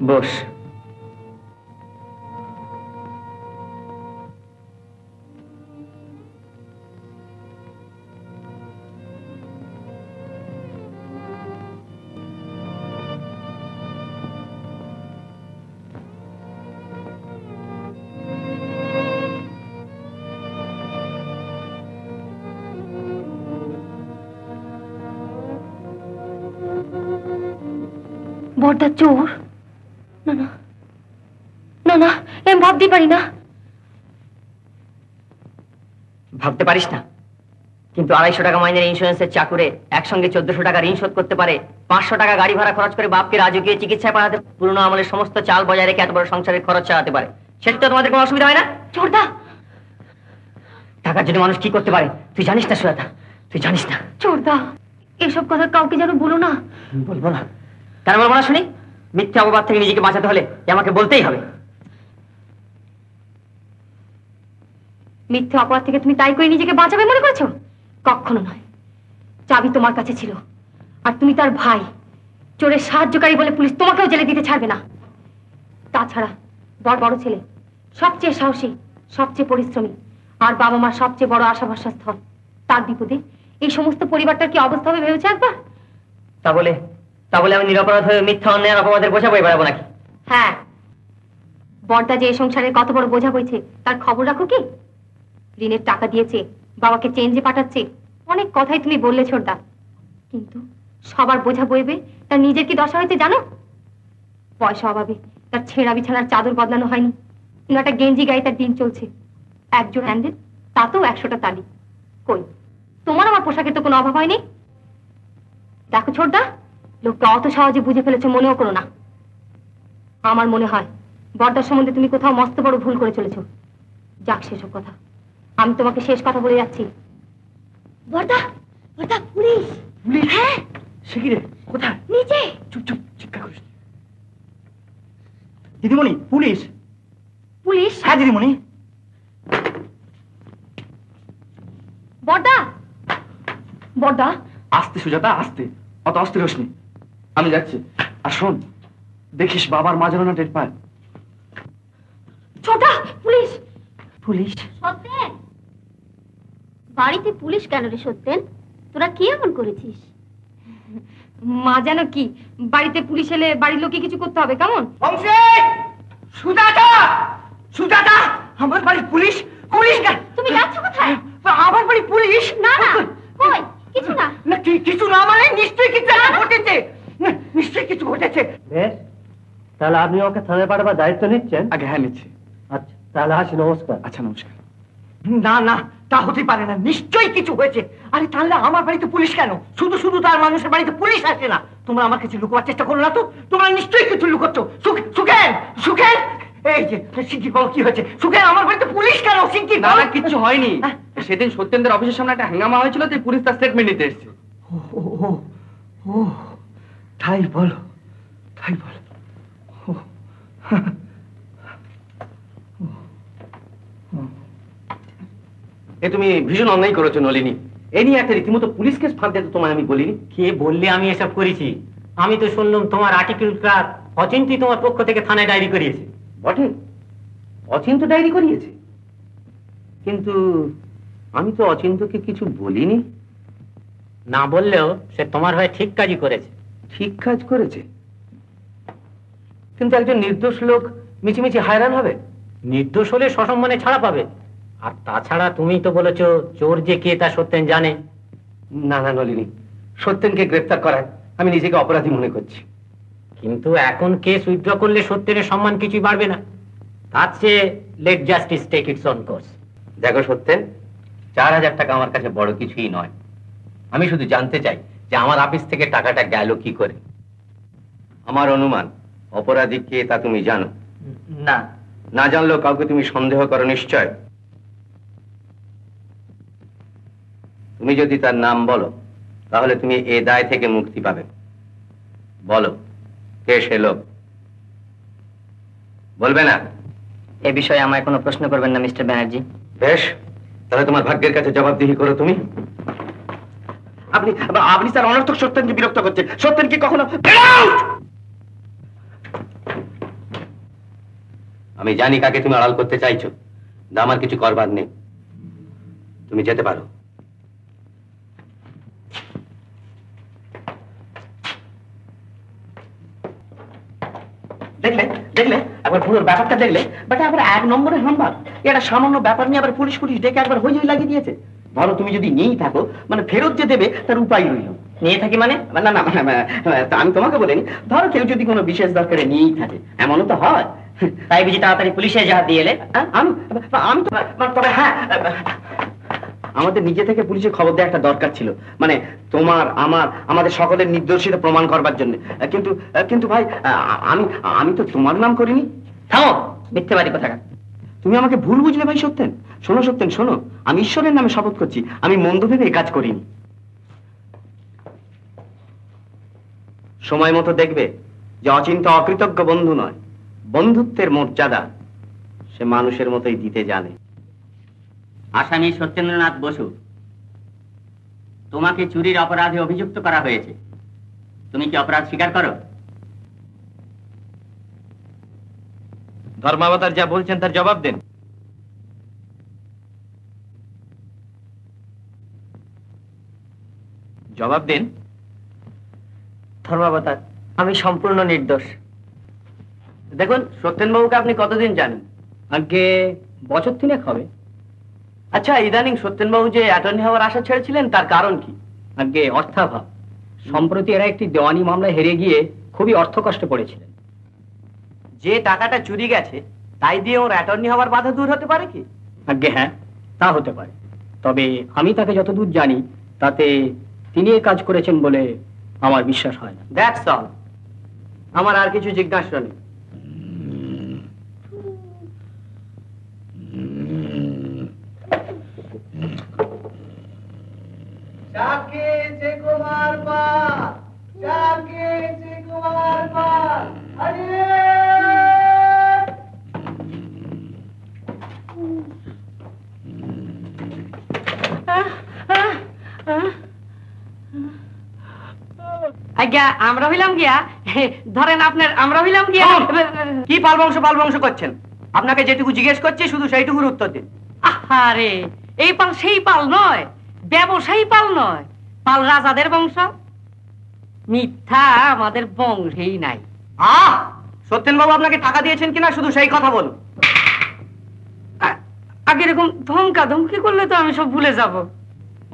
Speaker 7: বস।
Speaker 4: বড়দা চোর? না না না না, আমি ভাবতেই পারি না।
Speaker 7: ভাবতে পারিস না? কিন্তু 250 টাকা মাইনের ইন্স্যুরেন্সের চাকুরে একসঙ্গে 1400 টাকা ঋণ শোধ করতে পারে, 500 টাকা গাড়ি ভাড়া খরচ করে বাপকে রাজকীয় চিকিৎসায় পাঠাতে, পুরনো আমলের সমস্ত চাল বজায় রেখে এত বড় সংসারের খরচ চালাতে পারে, সেটা তো তোমাদের কোনো অসুবিধা হয় না?
Speaker 4: ছোটদা,
Speaker 7: টাকার জন্য মানুষ কি করতে পারে তুই জানিস না সুজাতা, তুই জানিস না।
Speaker 4: ছোটদা এসব কথা কাউকে যেন বলো না।
Speaker 7: বলবো না? কেন বলবো না শুনি? মিথ্যা অপবাদ থেকে নিজেকে বাঁচাতে হলে আমাকে বলতেই হবে।
Speaker 4: মিথ্যে অপরাধ থেকে তুমি তাই করে নিজেকে বাঁচাবে মনে করছো? কখনো নয়। চাবি তোমার কাছে ছিল, আর তুমি তার ভাই। চোরের সাহায্যকারী বলে পুলিশ তোমাকেও জেলে দিতে ছাড়বে না। তাছাড়া বড় ছেলে, সবচেয়ে সাহসী, সবচেয়ে পরিশ্রমী, আর বাবা মার সবচেয়ে বড় আশা ভরসার স্থল। তার বিপদে এই সমস্ত পরিবারটার কি অবস্থা হবে ভেবেছে একবার?
Speaker 7: তা বলে আমি নিরপরাধ হয়ে মিথ্যা অন্যায় অপবাদের বোঝা বই বেড়াবো নাকি?
Speaker 4: হ্যাঁ, বড়দা যে এই সংসারের কত বড় বোঝা বইছে তার খবর রাখো কি? ঋণের টাকা দিয়েছে, বাবাকে চেঞ্জে পাঠাচ্ছে, অনেক কথাই তুমি বললে ছোটদা, কিন্তু সবার বোঝা বইবে তার নিজের কি দশা হয়েছে জানো? পয়সা অভাবে তার ছেঁড়া বিছানার চাদর বদলানো হয়নি, কিন্তু একটা গেঞ্জি গায়ে তার দিন চলছে। একজোড় হ্যান্ডেল, তাতেও 100টা তালি। কই তোমার আমার পোশাকের তো কোনো অভাব হয়নি। দেখো ছোটদা, লোকটা অত সহজে বুঝে ফেলেছে মনেও করো না। আমার মনে হয় বড়দার সম্বন্ধে তুমি কোথাও মস্ত বড় ভুল করে চলেছো। যাক সেসব কথা, আমি তোমাকে শেষ কথা বলে যাচ্ছি। বড়দা, বড়দা, পুলিশ!
Speaker 3: পুলিশ?
Speaker 4: হ্যাঁ।
Speaker 3: সে কি রে? কোথায়?
Speaker 4: নিচে।
Speaker 3: চুপ চুপ, চিৎকার করিস। দিদিমণি, পুলিশ!
Speaker 4: পুলিশ?
Speaker 3: হ্যাঁ দিদিমণি।
Speaker 4: বড়দা, বড়দা!
Speaker 3: আস্তে সুজাতা, আস্তে, অত অস্থির হোসনি। আমি যাচ্ছি। আর শোন, দেখিস বাবার মা যেন না টের পায়।
Speaker 4: ছোটা, পুলিশ!
Speaker 7: পুলিশ?
Speaker 4: সত্যেন, বাড়িতে পুলিশ কেন রে সত্যেন? তোরা কি এমন করেছিস? মা জানো কি, বাড়িতে পুলিশ এলে বাড়ির লোকে কিছু করতে হবে, কেমন?
Speaker 1: সুজাতা! সুজাতা! আমার বাড়ি পুলিশ! পুলিশ না!
Speaker 4: তুমি যাচ্ছ কোথায়?
Speaker 1: আমার বাড়ি পুলিশ!
Speaker 4: না না, কই কিছু না।
Speaker 1: না কিছু না মানে নিশ্চয়ই কিছু একটা ঘটেছে। নিশ্চয়ই কিছু ঘটেছে।
Speaker 8: বেশ, তাহলে আপনি ওকে থানায় পাঠাবার দায়িত্ব নিচ্ছেন?
Speaker 3: আগে হ্যাঁ নিচ্ছি।
Speaker 8: আচ্ছা, তাহলে আসি, নমস্কার।
Speaker 3: আচ্ছা নমস্কার।
Speaker 1: না না, তা হতে পারে না, নিশ্চয়ই কিছু হয়েছে। আরে তাহলে আমার বাড়িতে পুলিশ কেন? শুধু শুধু তার মানুষের বাড়িতে পুলিশ আসে না। তোমরা আমার কিছু লুকোবার চেষ্টা করো না তো? তোমরা নিশ্চয়ই কিছু লুকোচ্ছ। সুখেন, সুখেন, এই যে শিগগির বলো কি হয়েছে? সুখেন, আমার বাড়িতে পুলিশ কেন? শিগগির
Speaker 3: না
Speaker 1: বলো।
Speaker 3: না, কিচ্ছু হয়নি। সেদিন সত্যেন্দ্রের অফিসের সামনে একটা হাঙ্গামা হয়েছিল, তাই পুলিশ তার স্টেটমেন্ট নিতে এসেছে।
Speaker 1: ও তাই বলো, তাই বলো।
Speaker 5: এ তুমি ভীষণ অন্যায় করেছো নলিনী। এ নিয়ে একটা রীতিমতো পুলিশ কেস ফাঁদতে তো তোমায় আমি বলিনি।
Speaker 7: কে বললে আমি এসব করেছি? আমি তো শুনলাম তোমার আর্টিকেলটা অচিন্ত্যই তোমার পক্ষ থেকে থানায় ডায়েরি করিয়েছে।
Speaker 5: বটে, অচিন্ত ডায়েরি করিয়েছে, কিন্তু আমি তো অচিন্তকে কিছু বলিনি।
Speaker 7: না বললেও সে তোমার হয়ে ঠিক কাজই করেছে।
Speaker 5: ঠিক কাজ করেছে, কিন্তু একজন নির্দোষ লোক মিছিমিছি হায়রান হবে।
Speaker 7: নির্দোষ হলে সসম্মানে ছাড়া পাবে। আর তাছাড়া তুমি তো বলেছো চোর যে কে তা সত্যেন জানে।
Speaker 5: না না নলিনী, সত্যেনকে গ্রেফতার করায় আমি নিজেকে অপরাধী মনে করছি।
Speaker 7: কিন্তু এখন কেস উইথড্র করলে সত্যেনের সম্মান কিছুই বাড়বে না, তার চেয়ে let justice take its own course.
Speaker 5: দেখো সত্যেন, 4000 টাকা আমার কাছে বড় কিছুই নয়। আমি শুধু জানতে চাই যে আমার অফিস থেকে টাকাটা গেল কি করে। আমার অনুমান অপরাধী কে তা তুমি জানো?
Speaker 3: না।
Speaker 5: না জানলেও কাউকে তুমি সন্দেহ করো নিশ্চয়। তুমি যদি তার নাম বলো তাহলে তুমি এ দায় থেকে মুক্তি পাবে। বলো, কে সে লোক? বলবে না?
Speaker 7: এ বিষয়ে আমায় কোনো প্রশ্ন করবেন না মিস্টার ব্যানার্জি।
Speaker 5: বেশ, তাহলে তোমার ভাগ্যের কাছে জবাবদিহি করো তুমি।
Speaker 6: আপনি আপনি স্যার অনর্থক সত্যেনকে বিরক্ত করছেন। সত্যেন কি কখনো...
Speaker 5: আমি জানি কাকে তুমি আড়াল করতে চাইছো, আমার কিছু করবার নেই, তুমি যেতে পারো।
Speaker 6: দেখলে দেখলে একবার পুরো ব্যাপারটা দেখলে, বাট আবার 1 নম্বরের হাম্বার। এটা সামান্য ব্যাপার নিয়ে আবার পুলিশ ডেকে একবার হই লাগিয়ে দিয়েছে। ধরো তুমি যদি নিয়েই থাকো, মানে ফেরত যে দেবে তার উপায় রইল।
Speaker 7: নিয়ে থাকি মানে?
Speaker 6: না না, আমি তোমাকে বলিনি। ধরো কেউ যদি কোনো বিশেষ দরকারে নিয়েই থাকে, এমনও তো হয়।
Speaker 7: তাই বুঝি তাড়াতাড়ি পুলিশে যা দিয়ে এলে?
Speaker 6: আমি তবে হ্যাঁ, আমাদের নিজে থেকে পুলিশে খবর দেওয়া একটা দরকার ছিল, মানে তোমার আমাদের সকলের নির্দোষিতা প্রমাণ করবার জন্য। কিন্তু কিন্তু ভাই, আমি তো তোমার নাম করিনি।
Speaker 7: থামো, মিথ্যেবাদী কোথাকার।
Speaker 6: তুমি আমাকে ভুল বুঝলে ভাই সত্যেন। শোনো সত্যেন, শোনো, আমি ঈশ্বরের নামে শপথ করছি, আমি মন্দ ভেবে এই কাজ করিনি। সময় মতো দেখবে যে অচিন্তা অকৃতজ্ঞ বন্ধু নয়, বন্ধুত্বের মর্যাদা সে মানুষের মতোই দিতে জানে।
Speaker 7: আসামি সত্যেন্দ্রনাথ বসু, তোমাকে চুরির অপরাধে অভিযুক্ত করা হয়েছে। তুমি কি অপরাধ স্বীকার করো?
Speaker 3: ধর্মাবতার যা বলছেন তার জবাব দেন। জবাব দিন।
Speaker 2: ধর্মাবতার, আমি সম্পূর্ণ নির্দোষ।
Speaker 6: দেখুন সত্যেনবাবুকে আপনি কতদিন জানেন?
Speaker 2: আগে বছর 3 হবে।
Speaker 6: আচ্ছা, ইদানিং সত্যেনবাবু যে অ্যাটর্নি হওয়ার আশা ছেড়েছিলেন তার কারণ কি?
Speaker 2: আগে অর্থাভাব। সম্প্রতি এরা একটি দেওয়ানি মামলায় হেরে গিয়ে খুবই অর্থকষ্টে পড়েছিলেন।
Speaker 6: যে টাকাটা চুরি গেছে তাই দিয়ে ওর অ্যাটর্নি হওয়ার বাধা দূর হতে পারে কি?
Speaker 2: আগে হ্যাঁ, তা হতে পারে। তবে আমি তাকে যতদূর জানি তাতে তিনি এই কাজ করেছেন বলে আমার বিশ্বাস হয় না।
Speaker 6: That's all. আমার আর কিছু জিজ্ঞাসা নেই।
Speaker 2: আজ্ঞা, আমরা হইলাম গিয়া, ধরেন আপনার, আমরা হইলাম গিয়া।
Speaker 6: কি পাল বংশ করছেন? আপনাকে যেটুকু জিজ্ঞেস করছি শুধু সেইটুকুর উত্তর দিন।
Speaker 2: আরে, এই পাল সেই পাল নয়, ব্যবসায়ী পাল নয়, পাল রাজাদের বংশ। মিথ্যা আমাদের বংশেই নাই।
Speaker 6: সত্যেনবাবু আপনাকে টাকা দিয়েছেন কিনা শুধু সেই কথা বলুন।
Speaker 2: আগে এরকম ধমকা ধমকি করলে তো আমি সব ভুলে যাব।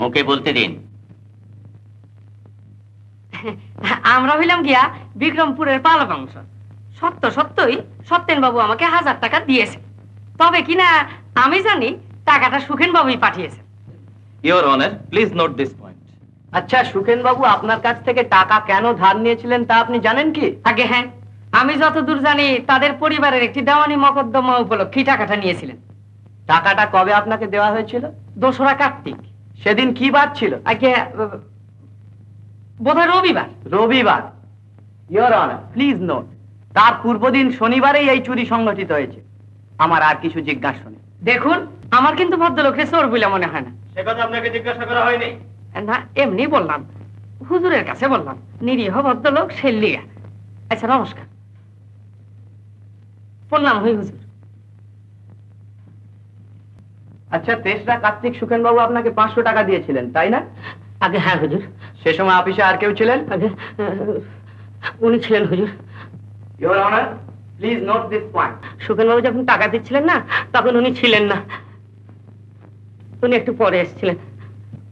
Speaker 7: ওকে বলতে দিন।
Speaker 2: আমরা হইলাম গিয়া বিক্রমপুরের পাল বংশ। সত্যই সত্যেনবাবু আমাকে 1000 টাকা দিয়েছে। তবে কিনা আমি জানি টাকাটা সুখেন বাবুই পাঠিয়েছে।
Speaker 3: Your honour, please note this point.
Speaker 6: আচ্ছা, সুখেনবাবু আপনার কাছ থেকে টাকা কেন ধার নিয়েছিলেন তা আপনি জানেন কি?
Speaker 2: আগে হ্যাঁ, আমি যতদূর জানি তাদের পরিবারের একটি দেওয়ানি মকদ্দমা উপলক্ষে টাকাটা নিয়েছিলেন।
Speaker 6: টাকাটা কবে আপনাকে দেওয়া হয়েছিল?
Speaker 2: 2রা কার্তিক।
Speaker 6: সেদিন কি বার ছিল?
Speaker 2: আগে বোধহয় রবিবার।
Speaker 6: রবিবার। ইওর অনার, প্লিজ নোট, তার পূর্বদিন শনিবারেই এই চুরি সংঘটিত হয়েছে। আমার আর কিছু জিজ্ঞাসা নেই।
Speaker 2: দেখুন, আমার কিন্তু ভদ্রলোকের চোর বলে মনে হয় না।
Speaker 3: সে কথা আপনাকে জিজ্ঞাসা করা হয়নি।
Speaker 2: না, এমনি বললাম, হুজুরের কাছে বললাম, নিরীহ ভদ্রলোক সেল্লিয়া। আচ্ছা, নমস্কার। প্রণাম হই হুজুর।
Speaker 6: আচ্ছা, 3রা কার্তিক সুখেনবাবু আপনাকে 500 টাকা দিয়েছিলেন, তাই না?
Speaker 2: আগে হ্যাঁ হুজুর।
Speaker 6: সে সময় অফিসে আর কেউ ছিলেন?
Speaker 2: আগে উনি ছিলেন হুজুর।
Speaker 6: Your honour, please note this point.
Speaker 2: সুখেনবাবু যখন টাকা দিচ্ছিলেন না, তখন উনি ছিলেন না, উনি একটু পরে এসেছিলেন।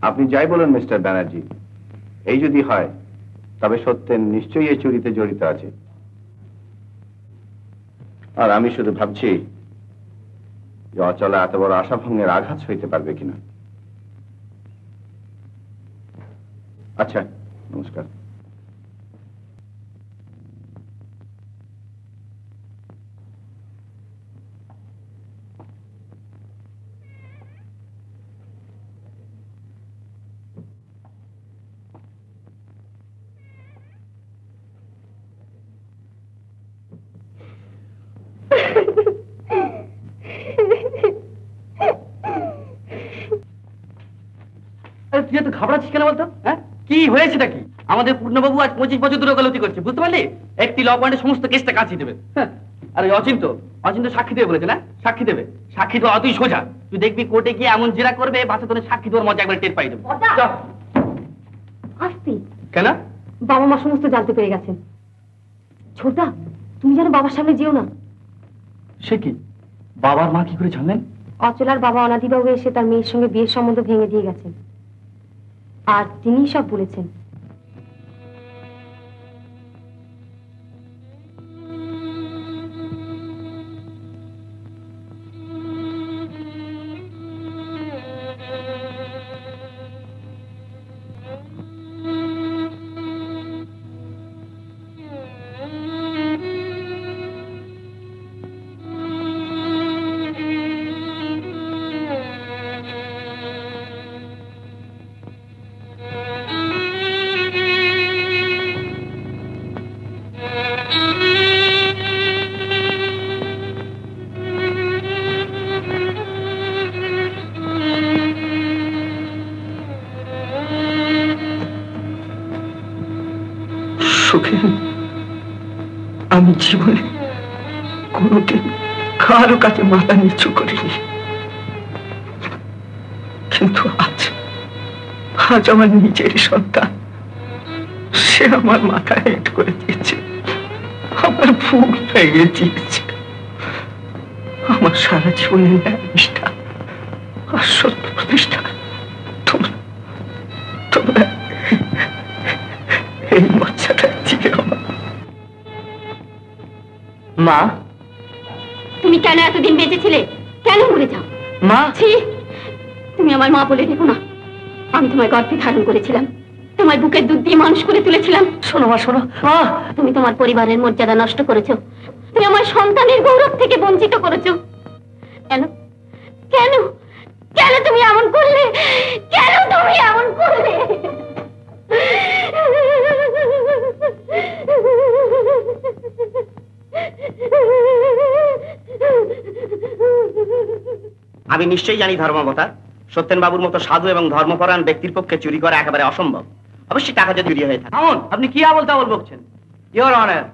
Speaker 9: আপনি যাই বলেন মিস্টার ব্যানার্জি,
Speaker 6: এই যদি হয় তবে সত্যেন নিশ্চয়ই এই চুরিতে জড়িত আছে। আর আমি শুধু ভাবছি যে অচলা এত বড় আশাভঙ্গের আঘাত সইতে পারবে কিনা। আচ্ছা, নমস্কার।
Speaker 3: তুই এত ঘাবড়াচ্ছিস কেন বলতো? হ্যাঁ, কি হয়েছেটা কি? আমাদের পূর্ণবাবু আজ 25 বছর ধরে ওকালতি করছে, বুঝতে পারলি? একটি ল পয়েন্টে সমস্ত কেসটা কাটিয়ে দেবে। আর ওই অচিন্ত সাক্ষী দেবে বলেছে না? সাক্ষী দেবে, সাক্ষী দেওয়া অতই সোজা। তুই দেখবি কোর্টে গিয়ে এমন জেরা করবে, বাচ্চা তোর সাক্ষী দেওয়ার মজা একবার টের পাই দেবে।
Speaker 4: আসতি
Speaker 3: কেন?
Speaker 4: বাবা মা সমস্ত জানতে পেরে গেছেন। ছোটা, তুমি যেন বাবার সামনে যেও না।
Speaker 3: সে কি? বাবার মা কি করে জানলেন?
Speaker 4: অচলার বাবা অনাদিবাবু এসে তার মেয়ের সঙ্গে বিয়ের সম্বন্ধ ভেঙে দিয়ে গেছেন, আর তিনিই সব বলেছেন।
Speaker 9: আমি জীবনে কোনোদিন কারো কাছে মাথা নিচু করিনি, কিন্তু আজ আমার নিজের সন্তান, সে আমার মাথা হেট করে দিয়েছে, আমার বুক ভেঙে দিয়েছে। আমার সারা জীবনের নিষ্ঠা আর সত্য প্রতিষ্ঠা তোমরা এই বাচ্চাটা দিয়ে আমার। মা,
Speaker 4: তুমি কেন এতদিন বেঁচেছিলে? কেন মরে যাও?
Speaker 9: মা,
Speaker 4: তুমি আমার মা বলে দেখো না। আমি তোমার গর্ভে ধারণ করেছিলাম, তোমার বুকের দুধ দিয়ে মানুষ করে তুলেছিলাম।
Speaker 9: শোনো মা, শোনো।
Speaker 4: তুমি তোমার পরিবারের মর্যাদা নষ্ট করেছো, তুমি আমার সন্তানের গৌরব থেকে বঞ্চিত করেছো। কেন কেন কেন তুমি এমন করলে? কেন তুমি এমন করলে?
Speaker 5: আমি নিশ্চয়ই জানি ধর্মাবতার, সত্যেন বাবুর মতো সাধু এবং ধর্মপরায়ণ ব্যক্তির পক্ষে চুরি করা একেবারে অসম্ভব। অবশ্যই টাকা যদি চুরি হয়ে থাকে।
Speaker 3: আপনি কি আবল তাবল বকছেন? ইওর অনার,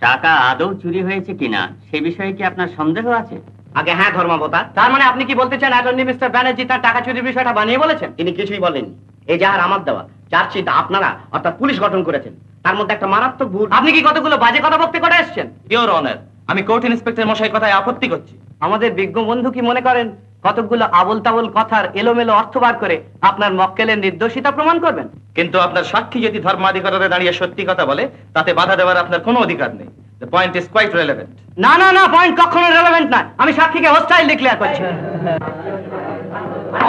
Speaker 7: টাকা আদৌ চুরি হয়েছে কিনা সে বিষয়ে কি আপনার সন্দেহ আছে?
Speaker 5: আগে হ্যাঁ ধর্মাবতার।
Speaker 3: তার মানে আপনি কি বলতে চান অ্যাটর্নি মিস্টার ব্যানার্জি তার টাকা চুরির বিষয়টা বানিয়ে বলেছেন?
Speaker 5: তিনি কিছুই বলেননি। এই যাহার আমার দেওয়া চার্জশিট আপনারা অর্থাৎ পুলিশ গঠন করেছেন, তার মধ্যে একটা মারাত্মক ভুল।
Speaker 3: আপনি কি কতগুলো বাজে কথা বলতে করে এসেছেন? ইওর অনার, আমি কোর্ট ইন্সপেক্টর মশাই কথায় আপত্তি করছি। আমাদের বিজ্ঞ বন্ধু কি মনে করেন কতগুলো আবল তাবল কথার এলোমেলো অর্থ বার করে আপনার মক্কেলের নির্দোষিতা প্রমাণ করবেন? কিন্তু আপনার সাক্ষী যদি ধর্মাধিকারে দাঁড়িয়ে সত্যি কথা বলে, তাতে বাধা দেওয়ার আপনার কোনো অধিকার নেই। The point is quite relevant. না না না, পয়েন্ট কখনো রেলেভেন্ট না। আমি সাক্ষীকে হোস্টাইল ডিক্লেয়ার করছি।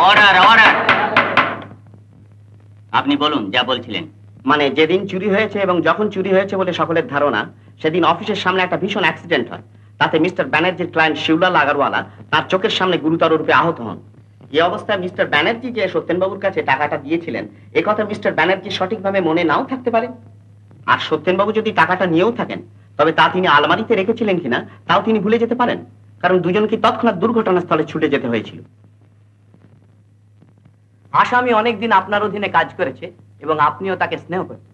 Speaker 7: Order, order. আপনি বলুন যা বলছিলেন।
Speaker 5: মানে যেদিন চুরি হয়েছে এবং যখন চুরি হয়েছে বলে সকলের ধারণা, সেদিন অফিসের সামনে একটা ভীষণ অ্যাক্সিডেন্ট হয়। তাতে মিস্টার ব্যানার্জির ক্লায়েন্ট শিউলাল আগরওয়ালা তার চোখের সামনে গুরুতর রূপে আহত হন। এই অবস্থায় মিস্টার ব্যানার্জি যে সত্যেনবাবুর কাছে টাকাটা দিয়েছিলেন এ কথা মিস্টার ব্যানার্জি সঠিকভাবে মনে নাও থাকতে পারে। আর সত্যেনবাবু যদি টাকাটা নিয়েও থাকেন, তবে তা তিনি আলমারিতে রেখেছিলেন কিনা তাও তিনি ভুলে যেতে পারেন, কারণ দুজনকে তৎক্ষণাৎ দুর্ঘটনাস্থলে ছুটে যেতে হয়েছিল।
Speaker 3: আসামি অনেকদিন আপনার অধীনে কাজ করেছে এবং আপনিও তাকে স্নেহ করতেন,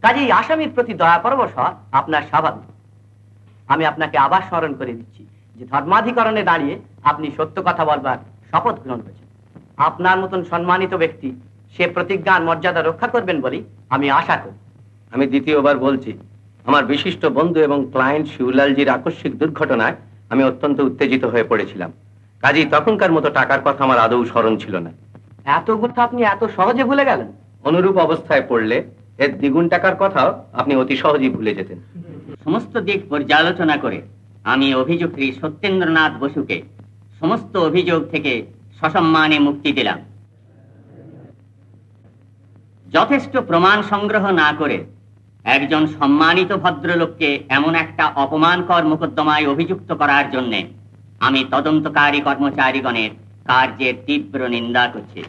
Speaker 3: কাজেই আসামির প্রতি দয়া পরবশ হওয়া আপনার স্বাভাবিক। আমি আপনাকে আবার স্মরণ করে দিচ্ছি যে ধর্মাধিকরণে দাঁড়িয়ে আপনি সত্য কথা বলবার শপথ গ্রহণ করেছেন। আপনার মতন সম্মানিত ব্যক্তি সে প্রতিজ্ঞার মর্যাদা রক্ষা করবেন বলেই আমি আশা করি।
Speaker 5: আমি দ্বিতীয়বার বলছি, আমার বিশিষ্ট বন্ধু এবং ক্লায়েন্ট শিউলালজির আকস্মিক দুর্ঘটনায় আমি অত্যন্ত উত্তেজিত হয়ে পড়েছিলাম। কাজেই তখনকার মতো টাকার কথা আমার আদৌ স্মরণ ছিল না।
Speaker 3: এত কথা আপনি এত সহজে ভুলে গেলেন?
Speaker 5: অনুরূপ অবস্থায় পড়লে এর দ্বিগুণ টাকার কথাও আপনি অতি সহজেই ভুলে যেতেন।
Speaker 7: সমস্ত দিক পর্যালোচনা করে আমি অভিযুক্ত সত্যেন্দ্রনাথ বসুকে সমস্ত অভিযোগ থেকে সসম্মানে মুক্তি দিলাম। যথেষ্ট প্রমাণ সংগ্রহ না করে একজন সম্মানিত ভদ্রলোককে এমন একটা অপমানকর মোকদ্দমায় অভিযুক্ত করার জন্য আমি তদন্তকারী কর্মচারীগণের কার্যের তীব্র নিন্দা করছি।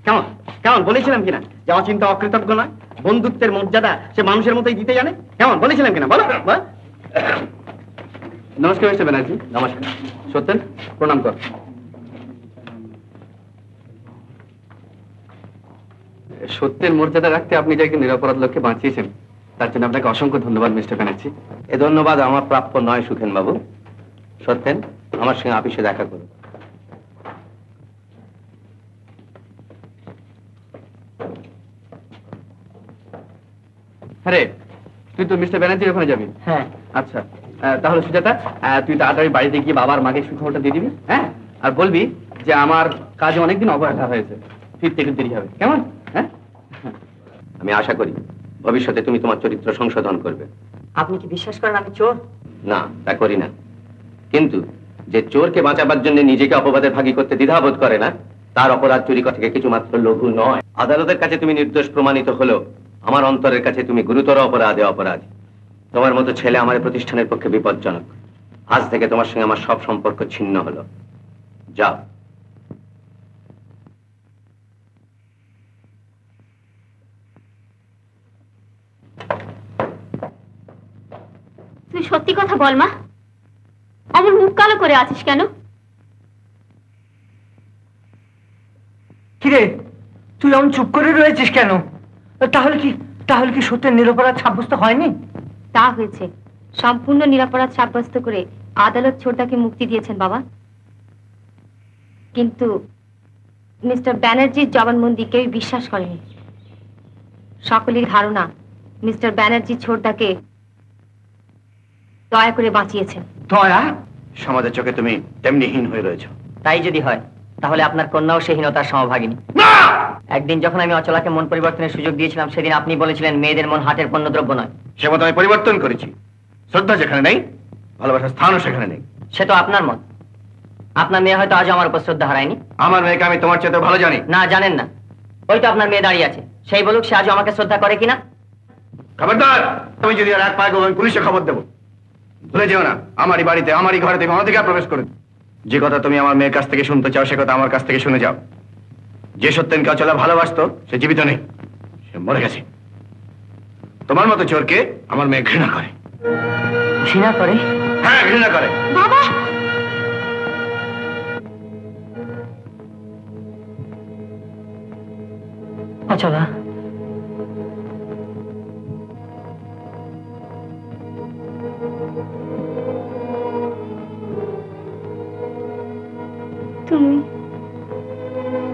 Speaker 3: কেমন কেমন বলেছিলাম কিনা যে অচিন্তা অকৃতজ্ঞ নয়, বন্ধুত্বের মর্যাদা সে মানুষের মতোই দিতে জানে? কেমন বলেছিলাম কিনা বলো? নমস্কার মিস্টার ব্যানার্জি।
Speaker 5: নমস্কার।
Speaker 3: সত্যেন, প্রণাম কর। সত্যের মর্যাদা রাখতে আপনি যে একজন নিরপরাধ লোককে বাঁচিয়েছেন, তার জন্য আপনাকে অসংখ্য ধন্যবাদ মিস্টার ব্যানার্জি।
Speaker 5: এ ধন্যবাদ আমার প্রাপ্য নয় সুখেন বাবু। সত্যেন, আমার সঙ্গে অফিসে দেখা করুন।
Speaker 3: আরে তুই তো মিস্টার ব্যানার্জির ওখানে যাবি?
Speaker 7: হ্যাঁ।
Speaker 3: আচ্ছা, তাহলে সুজাতা তুই তাড়াতাড়ি বাড়িতে গিয়ে বাবার মাকে সুখবরটা দিয়ে দিবি, হ্যাঁ? আর বলবি যে আমার কাজে অনেকদিন অবহেলা হয়েছে, ফিরতে একটু দেরি হবে, কেমন? হ্যাঁ,
Speaker 5: আমি আশা করি ভবিষ্যতে তুমি তোমার চরিত্র সংশোধন করবে।
Speaker 7: আপনি কি বিশ্বাস করেন আমি চোর?
Speaker 5: না, তা করি না, কিন্তু যে চোরকে বাঁচাবার জন্য নিজেকে অপবাদের ভাগী করতে দ্বিধাবোধ করে না, তার অপরাধ চুরি থেকে কিছুমাত্র লঘু নয়। আদালতের কাছে তুমি নির্দোষ প্রমাণিত হলো, আমার অন্তরের কাছে তুমি গুরুতর অপরাধে অপরাধী। তোমার মতো ছেলে আমার প্রতিষ্ঠানের পক্ষে বিপজ্জনক। আজ থেকে তোমার সঙ্গে আমার সব সম্পর্ক ছিন্ন হলো। যাও।
Speaker 4: তুই সত্যি কথা বল মা, আমার মুখ কালো করে আছিস কেন?
Speaker 9: কিরে, তুই এমন চুপ করে রয়েছিস কেন? তাহলে কি সত্যের নিরপরাধ সাব্যস্ত হয়নি?
Speaker 4: তা হয়েছে, সম্পূর্ণ নিরপরাধ সাব্যস্ত করে আদালত ছোটদাকে মুক্তি দিয়েছেন বাবা। কিন্তু মিস্টার ব্যানার্জির জবানবন্দি কেউই বিশ্বাস করেনি। সকলের ধারণা মিস্টার ব্যানার্জি ছোটদাকে দয়া করে বাঁচিয়েছেন।
Speaker 9: দয়া?
Speaker 6: সমাজের চোখে তুমি তেমনি হীন হয়ে রয়েছো।
Speaker 7: তাই যদি হয় তাহলে আপনার কন্যাও সেই হীনতার সমভাগিনী। একদিন যখন আমি অচলাকে মন পরিবর্তনের সুযোগ দিয়েছিলাম, সেদিন আপনি বলেছিলেন মেয়েদের মন হাটের পণ্য দ্রব্য নয়।
Speaker 6: সে মত আমি পরিবর্তন করেছি। শ্রদ্ধা যেখানে নেই, ভালোবাসার স্থানও সেখানে নেই।
Speaker 7: সে তো আপনার মত। আপনার মেয়ে হয়তো আজও আমার উপর শ্রদ্ধা হারায়নি।
Speaker 6: আমার মেয়েকে আমি তোমার চেয়ে ভালো জানি।
Speaker 7: না, জানেন না। ওই তো আপনার মেয়ে দাঁড়িয়ে আছে, সেই বলুক সে আজও আমাকে শ্রদ্ধা করে কিনা।
Speaker 6: খবরদার, তুমি যদি আর এক পায়ে আমি পুলিশে খবর দেবো। ভুলে যেও না, আমারই বাড়িতে, আমারই ঘরে তুমি অনধিকার প্রবেশ করে। যে কথা তুমি আমার মেয়ের কাছ থেকে শুনতে চাও, সে কথা আমার কাছ থেকে শুনে যাও। যে সত্যেনকে অচলা ভালোবাসতো সে জীবিত নেই, সে মরে গেছে। তোমার মতো চোরকে আমার মেয়ে ঘৃণা করে।
Speaker 7: ঘৃণা করে?
Speaker 6: হ্যাঁ, ঘৃণা করে।
Speaker 4: বাবা,
Speaker 7: অচলা,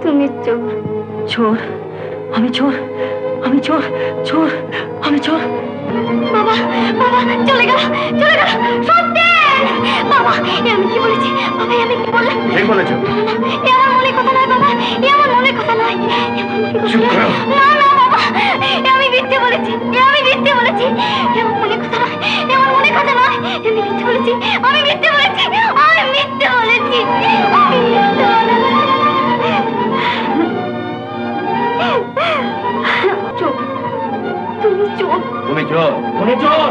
Speaker 4: তুমি চোর।
Speaker 7: চোর? আমি চোর? আমি চোর? চোর? আমি চোর?
Speaker 4: বাবা, বাবা, চলে গেল, চলে গেল। সত্যেন! বাবা, আমি কি বলেছি? বাবা, আমি কি বললাম?
Speaker 6: ঠিক বলেছো।
Speaker 4: এমন মনের কথা নয় বাবা, এমন মনের কথা নয়। না না বাবা, আমি মিথ্যে বলেছি, আমি মিথ্যে বলেছি। এমন মনের কথা নয়, এমন মনের কথা নয়। আমি মিথ্যে বলেছি, আমি মিথ্যে বলেছি, আমি মিথ্যে বলেছি, আমি মিথ্যে বলেছি। চোর, তুমি চোর,
Speaker 6: তুমি চোর,
Speaker 3: তুমি চোর,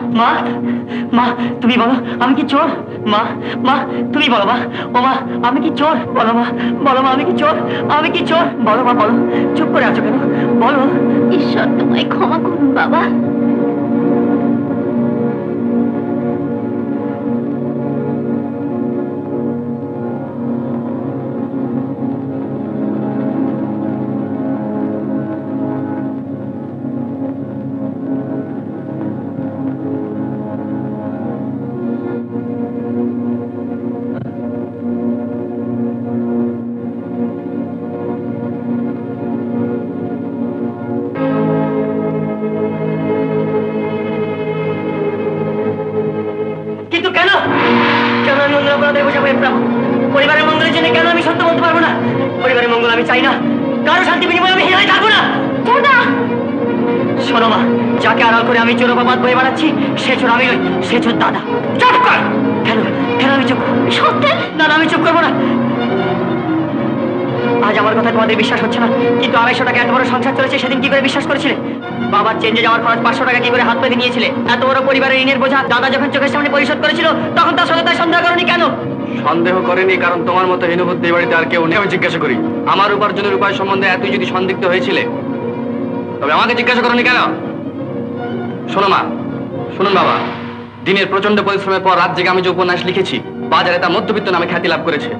Speaker 7: মা
Speaker 1: মা মা তুমি বলো আমি কি চোর? মা মা তুমি বলো মা। ও মা আমি কি চোর? বলো মা, বলো মা আমি কি চোর? আমি কি চোর? বলো মা বলো, চুপ করে আছো কেন? বলো।
Speaker 4: ঈশ্বর তোমায় ক্ষমা করুন বাবা।
Speaker 1: কিন্তু কেন কেন আমি অন্য অপরাধের বোঝা হয়ে পড়াবো? পরিবারের মঙ্গলের জন্য কেন আমি সত্য বলতে পারবো না? পরিবারের মঙ্গল আমি চাই না, কারো শান্তি বিনিময়ে আমি হিরায় থাকবো না। শোনো মা, যাকে আড়াল করে আমি চোর অপবাদ বয়ে বেড়াচ্ছি সে চোর আমি নই, সে চোর দাদা। চুপ কর। কেন কেন আমি চুপ? সত্যি না, আমি চুপ করবো না। আজ আমার কথা তোমাদের বিশ্বাস হচ্ছে না, কিন্তু 250 টাকা এত বড় সংসার চলেছে সেদিন কি করে বিশ্বাস করেছিলে? বাবার চেঞ্জে যাওয়ার খরচ 500 টাকা কি করে হাত পেতে নিয়েছিলে? এত বড় পরিবারের ঋণের বোঝা দাদা যখন চোখের সামনে পরিশোধ করেছিল তখন তার সততায় সন্দেহ করনি কেন?
Speaker 3: সন্দেহ করেনি কারণ তোমার মতো হীনবুদ্ধি এই বাড়িতে আর কেউ নেই। আমি জিজ্ঞাসা করি, আমার উপার্জনের উপায় সম্বন্ধে এতই যদি সন্দিগ্ধ হয়েছিলে তবে আমাকে জিজ্ঞাসা করনি কেন? শোনো মা, শুনুন বাবা, দিনের প্রচন্ড পরিশ্রমের পর রাত জেগে আমি যে উপন্যাস লিখেছি বাজারে তা মধ্যবিত্ত নামে খ্যাতি লাভ করেছে।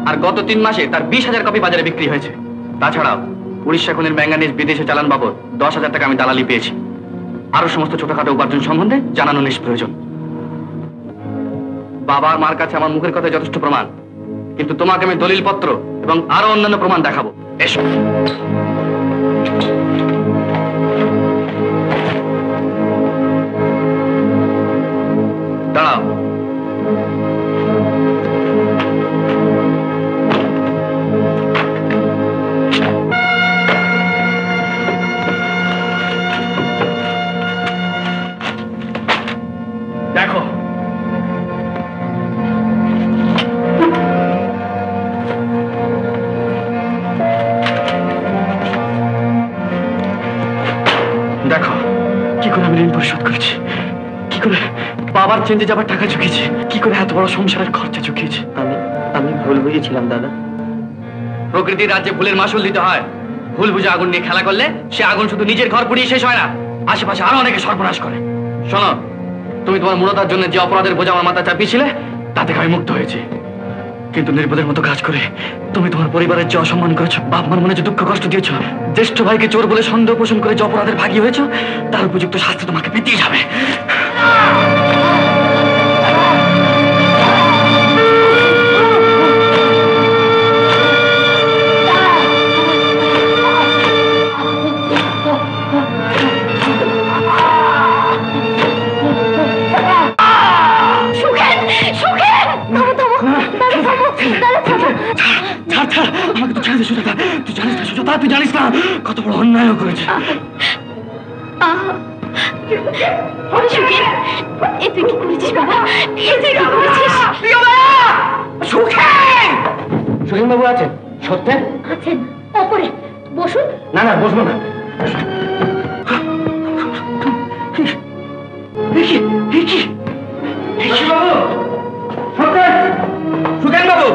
Speaker 3: আর গত 3 মাসে তার 20,000 কপি বাজারে বিক্রি হয়েছে। তাছাড়াও উড়িষ্যা খুনের ম্যাঙ্গানিজ বিদেশে চালান বাবদ 10,000 টাকা আমি দালালি পেয়েছি। আরো সমস্ত ছোটখাটো উপার্জন সম্বন্ধে জানানো নিষ্প্রয়োজন। বাবা আর মার কাছে আমার মুখের কথা যথেষ্ট প্রমাণ, কিন্তু তোমাকে আমি দলিলপত্র এবং আরো অন্যান্য প্রমাণ দেখাবো। এসো। দাঁড়াও। দেখো, দেখো কি করে আমি ঋণ পরিশোধ করেছি, কি করে বাবার চেঞ্জে যাবার টাকা চুকিয়েছি, কি করে এত বড় সংসারের খরচা চুকিয়েছি।
Speaker 1: আমি ভুল বুঝেছিলাম দাদা।
Speaker 3: প্রকৃতির রাজ্যে ভুলের মাসুল দিতে হয়। ভুল বুঝে আগুন নিয়ে খেলা করলে সে আগুন শুধু নিজের ঘর পুড়িয়ে শেষ হয় না, আশেপাশে আরো অনেকে সর্বনাশ করে। শোনো, তুমি তোমার মূলতার জন্য যে অপরাধের বোঝা আমার মাথা চাপিয়েছিলে তাতে আমি মুক্ত হয়েছি, কিন্তু নির্বোধের মতো কাজ করে তুমি তোমার পরিবারের যে অসম্মান করেছো, বাপ মার মনে যে দুঃখ কষ্ট দিয়েছো, জ্যেষ্ঠ ভাইকে চোর বলে সন্দেহ পোষণ করে যে অপরাধের ভাগী হয়েছো তার উপযুক্ত শাস্তি তোমাকে পেতেই যাবে। আমাকে তো ছেড়ে দে সুজাতা, তুই জানিস না সুজাতা, তুই জানিস না কত বড় অন্যায় করেছে। সুখেন বাবু আছেন? সত্যি
Speaker 4: আছেন, ওপরে বসুন।
Speaker 3: না না, বসবো না। সুখেন বাবু,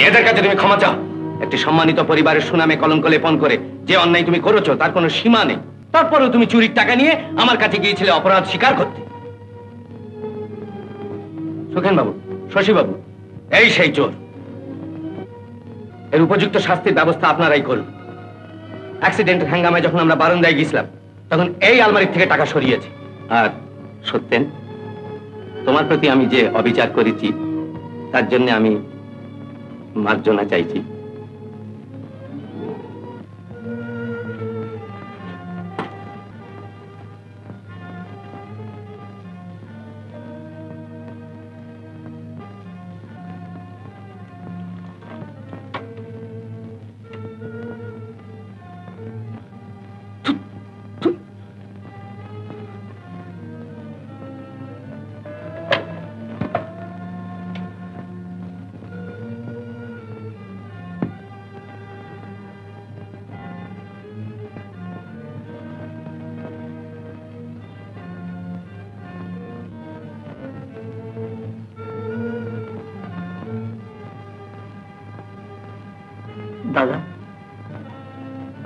Speaker 3: এদের কাছে তুমি ক্ষমা চাও। একটি সম্মানিত পরিবারের সুনামে কলঙ্ক লেপন করে যে অন্যায় তুমি করেছো তার কোনো সীমা নেই। তারপরেও তুমি চুরির টাকা নিয়ে আমার কাছে গিয়েছিলে অপরাধ স্বীকার করতে। সুখেন বাবু, শশী বাবু, এই সেই চোর। এর উপযুক্ত শাস্তির ব্যবস্থা আপনারাই করুন। অ্যাক্সিডেন্টের হাঙ্গামায় যখন আমরা বারান্দায় গেছিলাম তখন এই আলমারির থেকে টাকা সরিয়েছে। আর সত্যেন, তোমার প্রতি আমি যে অবিচার করেছি তার জন্য আমি মার্জনা চাইছি।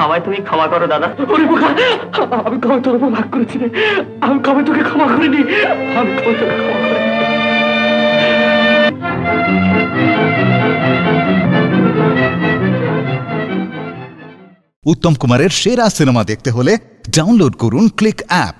Speaker 3: আমায় তুমি ক্ষমা করো দাদা। ওরে বোকা, আমি কবে তোর উপর ভাগ করেছি রে? আমি কবে তোকে ক্ষমা করিনি? আমি কবে তোকে ক্ষমা করিনি?
Speaker 10: উত্তম কুমারের সেরা সিনেমা দেখতে হলে ডাউনলোড করুন ক্লিক অ্যাপ।